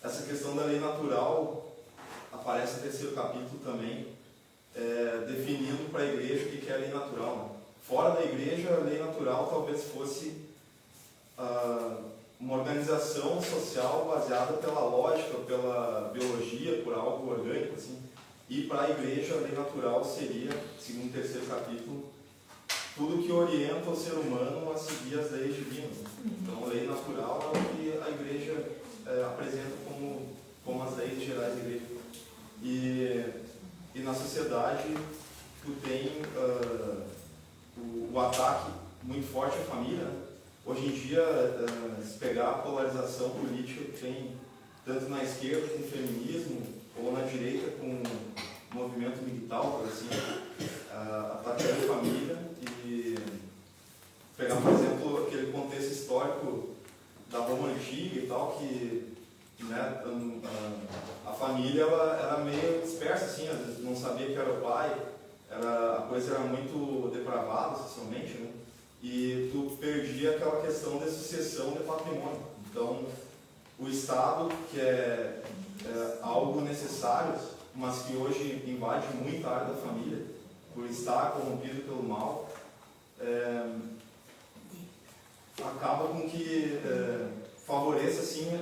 S11: essa questão da lei natural aparece no terceiro capítulo também, definindo para a igreja o que é a lei natural. Né? Fora da igreja, a lei natural talvez fosse uma organização social baseada pela lógica, pela biologia, por algo orgânico, assim. E para a igreja, a lei natural seria, segundo o terceiro capítulo, tudo que orienta o ser humano a seguir as leis divinas. Então, a lei natural é o que a igreja apresenta como as leis gerais da igreja. E na sociedade, tu tem o ataque muito forte à família, né? Hoje em dia, se pegar a polarização política que tem tanto na esquerda com o feminismo, ou na direita com o movimento militar, por assim, atacando a família, e pegar, por exemplo, aquele contexto histórico da Roma Antiga e tal, que né, a família ela era meio dispersa, assim, às vezes não sabia que era o pai, a coisa era muito depravada socialmente, né? E tu perdia aquela questão de sucessão de patrimônio. Então, o Estado, que é algo necessário, mas que hoje invade muito a área da família, por estar corrompido pelo mal, acaba com que favoreça assim,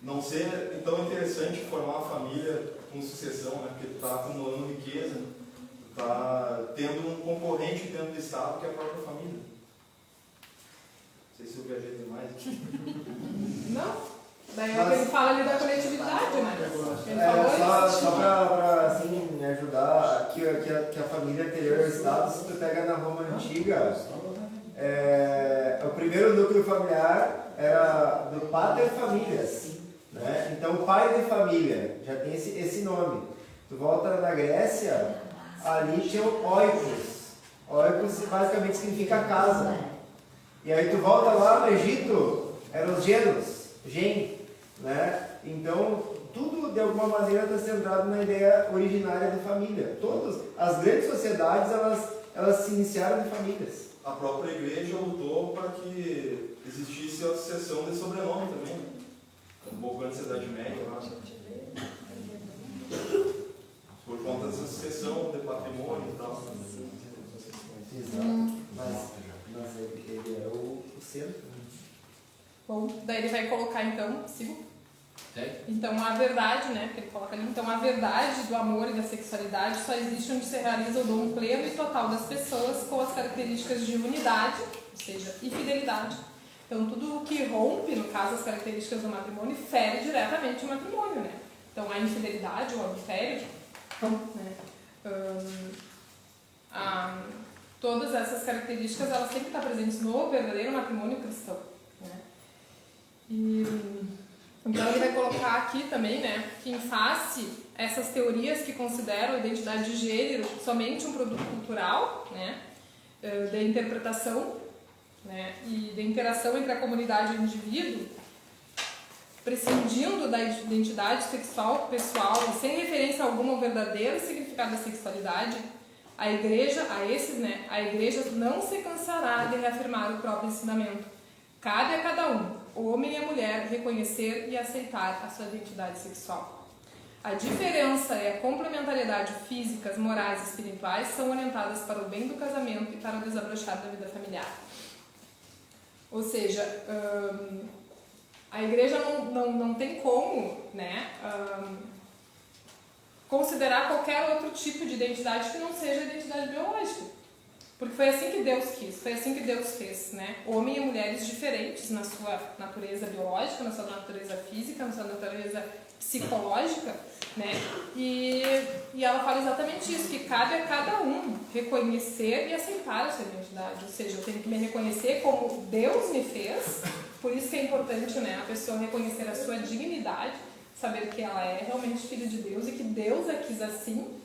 S11: não ser tão interessante formar uma família com sucessão, né? Porque tu está acumulando riqueza, tu está tendo um concorrente dentro do Estado que é a própria família. Não sei se eu viajei demais.
S5: Não? Daí é o que ele fala ali da coletividade, né? Ele falou
S6: só para assim, me ajudar, que a família anterior ao Estado, se tu pega na Roma Antiga, o primeiro núcleo familiar era do pater familias, né? Então o pai de família já tem esse nome. Tu volta na Grécia, ali tinha o oikos. Oikos basicamente significa casa. E aí tu volta lá no Egito, eram os genos, gen, né? Então tudo de alguma maneira está centrado na ideia originária de família. As grandes sociedades elas se iniciaram de famílias.
S11: A própria igreja lutou para que existisse a sucessão de sobrenome também, né? Um pouco antes da Idade Média, lá. Por conta dessa sucessão de patrimônio e tal.
S6: Exato. Mas ele era o centro.
S5: Bom, daí ele vai colocar então, sigo. Então a verdade, né, que ele coloca ali, então a verdade do amor e da sexualidade só existe onde se realiza o dom pleno e total das pessoas com as características de unidade, ou seja, e fidelidade. Então tudo o que rompe, no caso as características do matrimônio, fere diretamente o matrimônio, né? Então a infidelidade, o adultério, né? Todas essas características elas têm que estar presentes no verdadeiro matrimônio cristão, né? Então ele vai colocar aqui também, né, que em face essas teorias que consideram a identidade de gênero somente um produto cultural, né, da interpretação, né, e da interação entre a comunidade e o indivíduo, prescindindo da identidade sexual pessoal e sem referência alguma ao verdadeiro significado da sexualidade, a igreja não se cansará de reafirmar o próprio ensinamento. Cabe a cada um, homem e a mulher, reconhecer e aceitar a sua identidade sexual. A diferença e a complementariedade físicas, morais e espirituais são orientadas para o bem do casamento e para o desabrochar da vida familiar. Ou seja, a igreja não tem como, né, considerar qualquer outro tipo de identidade que não seja a identidade biológica. Porque foi assim que Deus quis, foi assim que Deus fez, né? Homem e mulheres diferentes na sua natureza biológica, na sua natureza física, na sua natureza psicológica, né? E ela fala exatamente isso, que cabe a cada um reconhecer e aceitar a sua identidade. Ou seja, eu tenho que me reconhecer como Deus me fez, por isso que é importante, né, a pessoa reconhecer a sua dignidade, saber que ela é realmente filha de Deus e que Deus a quis assim,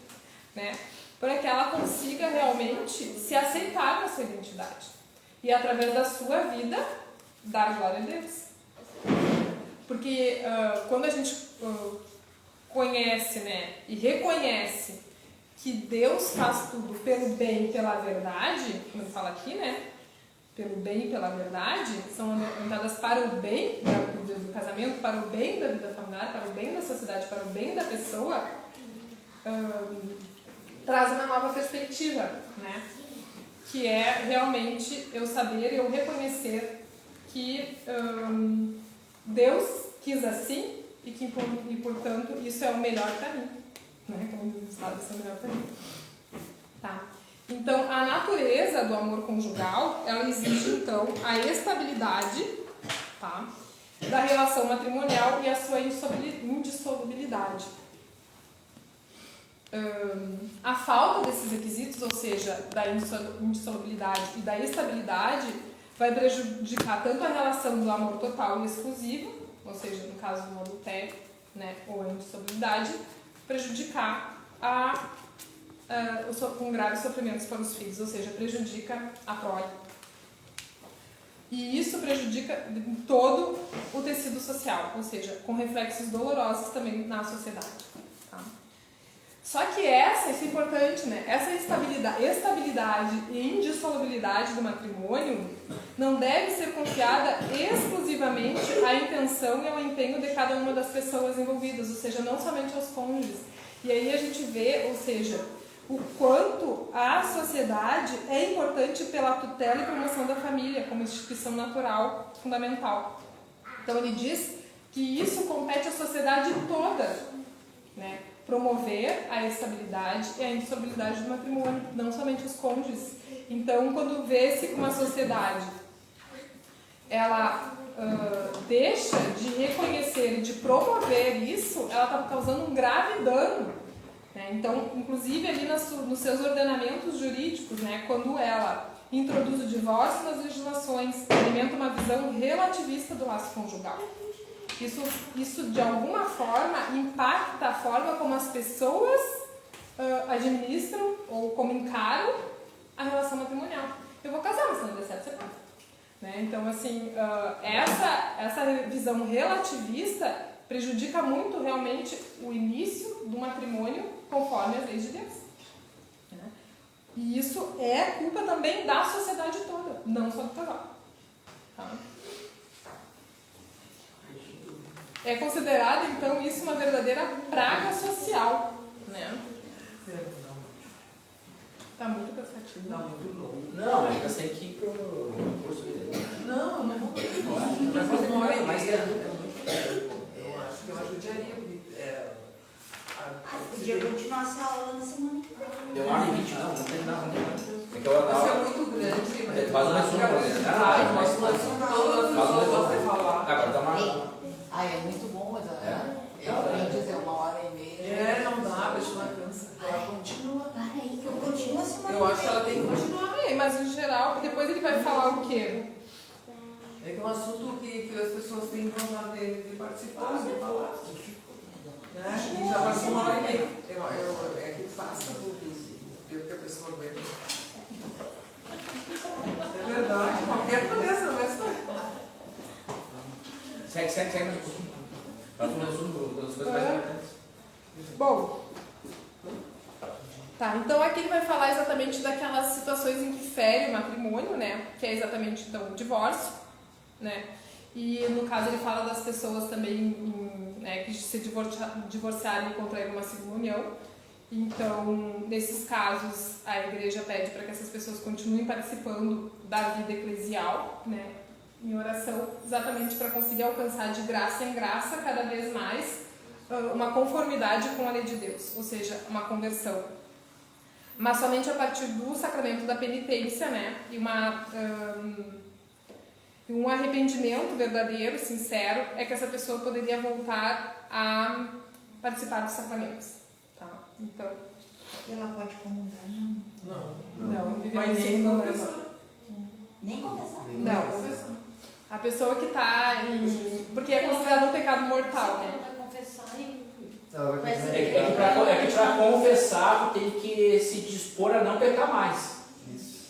S5: né? Para que ela consiga realmente se aceitar na sua identidade e através da sua vida dar glória a Deus. Porque quando a gente conhece, né, e reconhece que Deus faz tudo pelo bem e pela verdade, como ele fala aqui, né, pelo bem e pela verdade, são orientadas para o bem do casamento, para o bem da vida familiar, para o bem da sociedade, para o bem da pessoa, traz uma nova perspectiva, né? Que é realmente eu saber, eu reconhecer que Deus quis assim e portanto, isso é o melhor para mim. Né? Como diz o Estado, isso é o melhor para mim. Tá. Então, a natureza do amor conjugal, ela exige, então, a estabilidade, tá, da relação matrimonial e a sua indissolubilidade. A falta desses requisitos, ou seja, da indissolubilidade e da estabilidade, vai prejudicar tanto a relação do amor total e exclusivo, ou seja, no caso do adultério, né, ou a indissolubilidade, prejudicar com graves sofrimentos para os filhos, ou seja, prejudica a prole. E isso prejudica todo o tecido social, ou seja, com reflexos dolorosos também na sociedade. Tá? Só que isso é importante, né? Essa estabilidade e indissolubilidade do matrimônio não deve ser confiada exclusivamente à intenção e ao empenho de cada uma das pessoas envolvidas, ou seja, não somente aos cônjuges. E aí a gente vê, ou seja, o quanto a sociedade é importante pela tutela e promoção da família como instituição natural fundamental. Então ele diz que isso compete à sociedade toda, né? Promover a estabilidade e a indissolubilidade do matrimônio, não somente os cônjuges. Então, quando vê-se que uma sociedade ela deixa de reconhecer e de promover isso, ela está causando um grave dano, né? Então, inclusive ali nos seus ordenamentos jurídicos, né, quando ela introduz o divórcio nas legislações, alimenta uma visão relativista do laço conjugal. Isso de alguma forma impacta a forma como as pessoas administram ou como encaram a relação matrimonial. Eu vou casar, mas se não der certo, você casa. Né? Então, assim, essa visão relativista prejudica muito realmente o início do matrimônio conforme as leis de Deus. Né? E isso é culpa também da sociedade toda, não só do casal. Tá? É considerado, então, isso uma verdadeira praga social. Né? Tá muito cansativo.
S8: Tá muito longo. Não, mas você tem que ir pro curso dele.
S12: Não vou. Já fazer uma hora e mais. Eu ajudaria.
S9: Podia continuar essa aula na semana que vem.
S8: Deu uma hora e 20, não tem nada. É que eu
S12: Isso é muito grande, mas
S8: faz uma resumo, agora dá uma.
S1: É muito bom, mas eu dizer uma hora e meia.
S12: Não dá, a pessoa cansa. Ela continua.
S9: Peraí, que eu continuo a semana
S12: Eu acho que ela tem que continuar.
S5: Mas em geral, depois ele vai falar o quê?
S12: É que é um assunto que as pessoas têm vontade de participar, de falar. Né? E já passou uma hora e meia. É que faça tudo isso. Que a pessoa aguenta. É verdade, qualquer coisa, não é só.
S8: Segue mais um pouquinho. Para fazer um resumo das coisas mais importantes.
S5: Bom, tá, então aqui ele vai falar exatamente daquelas situações em que fere o matrimônio, né? Que é exatamente então o divórcio, né? E no caso ele fala das pessoas também né, que se divorciarem e contraírem uma segunda união. Então, nesses casos, a igreja pede para que essas pessoas continuem participando da vida eclesial, né? Em oração, exatamente para conseguir alcançar de graça em graça cada vez mais uma conformidade com a lei de Deus, ou seja, uma conversão. Mas somente a partir do sacramento da penitência, né, e um arrependimento verdadeiro, sincero, é que essa pessoa poderia voltar a participar dos sacramentos. Tá? Então,
S9: Ela pode comungar, não?
S5: não,
S12: Vai nem confessar.
S9: Nem confessar?
S5: Não. A pessoa que está em... Porque é considerado um pecado mortal, né?
S8: É que para confessar tem que se dispor a não pecar mais.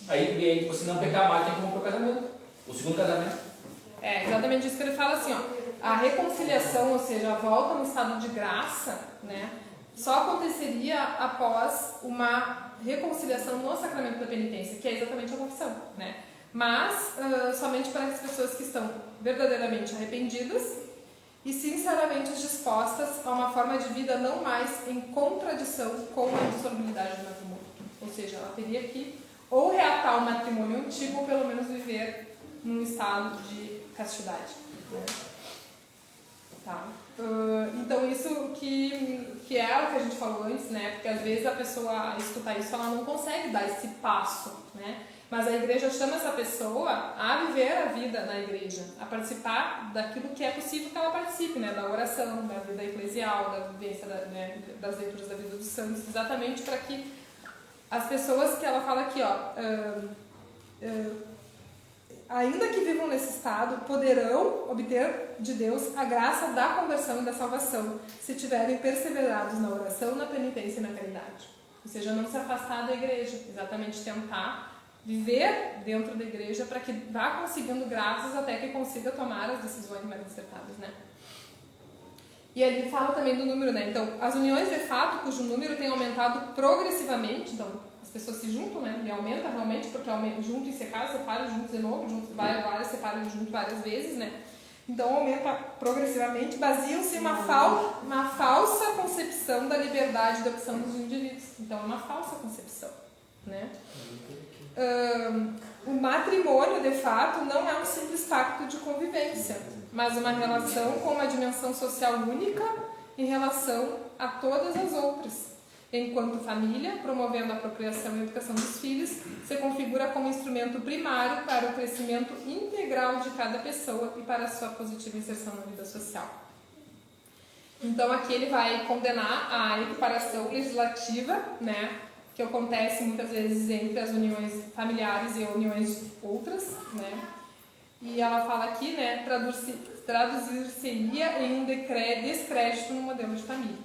S8: Aí você não pecar mais tem que romper o casamento. O segundo casamento.
S5: É exatamente isso que ele fala assim, ó. A reconciliação, ou seja, a volta no estado de graça, né? Só aconteceria após uma reconciliação no sacramento da penitência, que é exatamente a confissão, né? Mas somente para as pessoas que estão verdadeiramente arrependidas e sinceramente dispostas a uma forma de vida não mais em contradição com a indissolubilidade do matrimônio. Ou seja, ela teria que ou reatar o matrimônio antigo ou pelo menos viver num estado de castidade. Né? Tá. Então isso que é o que a gente falou antes, né? Porque às vezes a pessoa a escutar isso, ela não consegue dar esse passo, né? Mas a igreja chama essa pessoa a viver a vida na igreja, a participar daquilo que é possível que ela participe, né? Da oração, da vida eclesial, da vivência das leituras da vida dos santos, exatamente para que as pessoas que ela fala aqui, ó, ainda que vivam nesse estado, poderão obter de Deus a graça da conversão e da salvação, se tiverem perseverados na oração, na penitência e na caridade. Ou seja, não se afastar da igreja, exatamente tentar viver dentro da igreja para que vá conseguindo graças até que consiga tomar as decisões mais acertadas, né? E ele fala também do número, né? Então, as uniões de fato, cujo número tem aumentado progressivamente, então as pessoas se juntam, né? E aumenta realmente, porque juntam e separam, juntos de novo, juntos várias, separam juntos várias vezes, né? Então aumenta progressivamente, baseiam-se em uma falsa concepção da liberdade de opção dos indivíduos. Então é uma falsa concepção. né? O matrimônio, de fato, não é um simples pacto de convivência, mas uma relação com uma dimensão social única em relação a todas as outras. Enquanto família, promovendo a procriação e a educação dos filhos, se configura como instrumento primário para o crescimento integral de cada pessoa e para a sua positiva inserção na vida social. Então aqui ele vai condenar a equiparação legislativa, né, que acontece muitas vezes entre as uniões familiares e uniões outras, né? E ela fala aqui, né, traduzir-se-ia em um descrédito no modelo de família.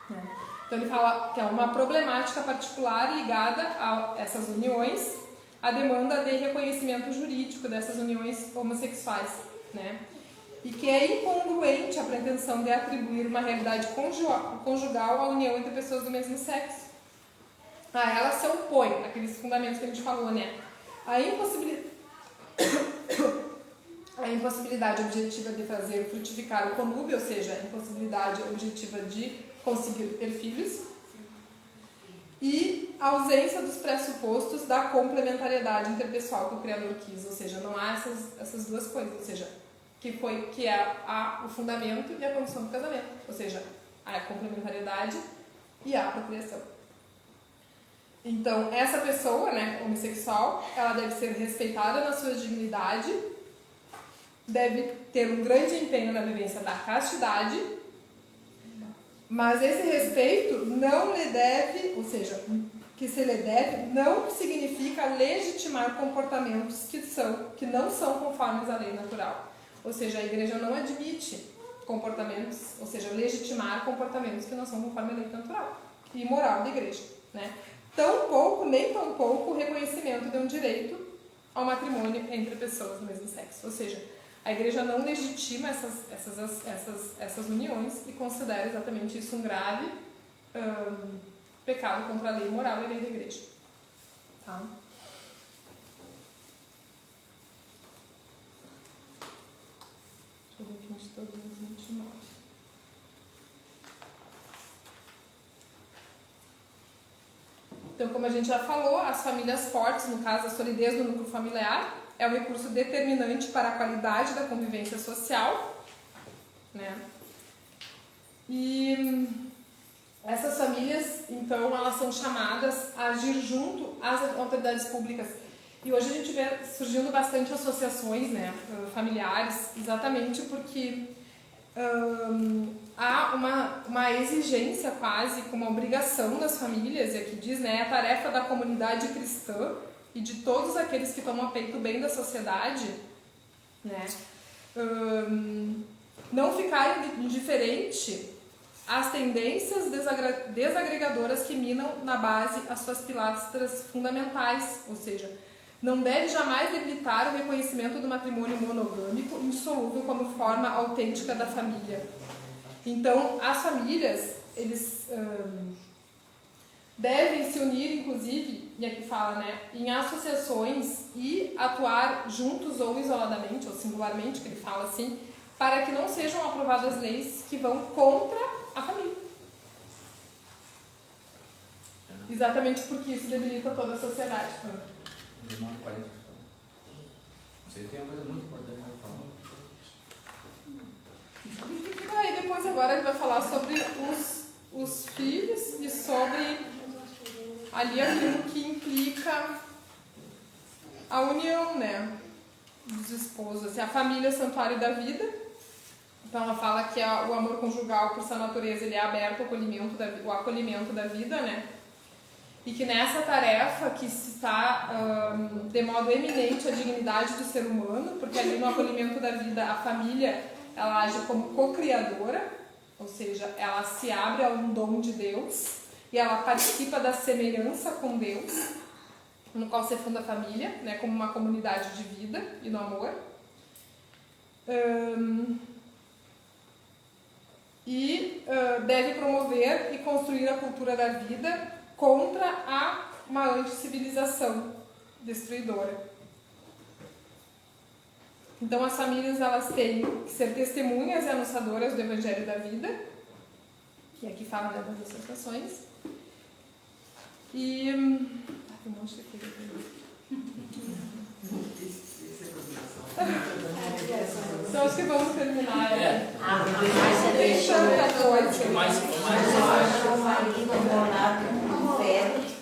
S5: Né? Então ele fala que é uma problemática particular ligada a essas uniões, a demanda de reconhecimento jurídico dessas uniões homossexuais, né? E que é incongruente a pretensão de atribuir uma realidade conjugal à união entre pessoas do mesmo sexo. Ela se opõe àqueles fundamentos que a gente falou, né? A impossibilidade objetiva de fazer frutificar o conúbio, ou seja, a impossibilidade objetiva de conseguir ter filhos, e a ausência dos pressupostos da complementariedade interpessoal que o Criador quis, ou seja, não há essas duas coisas, ou seja, que é o fundamento e a condição do casamento, ou seja, a complementariedade e a procriação. Então, essa pessoa, né, homossexual, ela deve ser respeitada na sua dignidade, deve ter um grande empenho na vivência da castidade, mas esse respeito não lhe deve, ou seja, que se lhe deve, não significa legitimar comportamentos que não são conformes à lei natural. Ou seja, a igreja não admite comportamentos, ou seja, legitimar comportamentos que não são conformes à lei natural e moral da igreja, né? Tampouco, nem tampouco o reconhecimento de um direito ao matrimônio entre pessoas do mesmo sexo. Ou seja, a igreja não legitima essas uniões e considera exatamente isso um grave pecado contra a lei moral e a lei da igreja. Tá? Deixa eu ver aqui onde estou, 29. Então, como a gente já falou, as famílias fortes, no caso a solidez do núcleo familiar, é o recurso determinante para a qualidade da convivência social, né? E essas famílias, então, elas são chamadas a agir junto às autoridades públicas. E hoje a gente vê surgindo bastante associações, né, familiares, exatamente porque há uma exigência quase, uma obrigação das famílias, e aqui diz, né, a tarefa da comunidade cristã e de todos aqueles que tomam a peito o bem da sociedade, né, não ficarem indiferente às tendências desagregadoras que minam na base as suas pilastras fundamentais, ou seja, não deve jamais debilitar o reconhecimento do matrimônio monogâmico insolúvel como forma autêntica da família. Então, as famílias, eles devem se unir, inclusive, e aqui fala, né, em associações e atuar juntos ou isoladamente, ou singularmente, que ele fala assim, para que não sejam aprovadas leis que vão contra a família. Exatamente porque isso debilita toda a sociedade.
S8: Você tem uma coisa muito importante para falar.
S5: Aí depois agora ele vai falar sobre os filhos e sobre ali aquilo que implica a união, né, dos esposos. Assim, a família é o santuário da vida. Então ela fala que o amor conjugal, por sua natureza, ele é aberto ao acolhimento da vida, né? E que nessa tarefa que se está de modo eminente a dignidade do ser humano, porque ali no acolhimento da vida a família ela age como co-criadora, ou seja, ela se abre a um dom de Deus e ela participa da semelhança com Deus, no qual se funda a família, né, como uma comunidade de vida e no amor. Deve promover e construir a cultura da vida contra uma anticivilização destruidora. Então as famílias elas têm que ser testemunhas e anunciadoras do Evangelho da vida, que aqui fala, né, das associações. E monte de coisa. Então acho que vamos terminar. Tem tanta coisa.
S8: Mais.
S7: Mas eu acho que o marido morado com febre.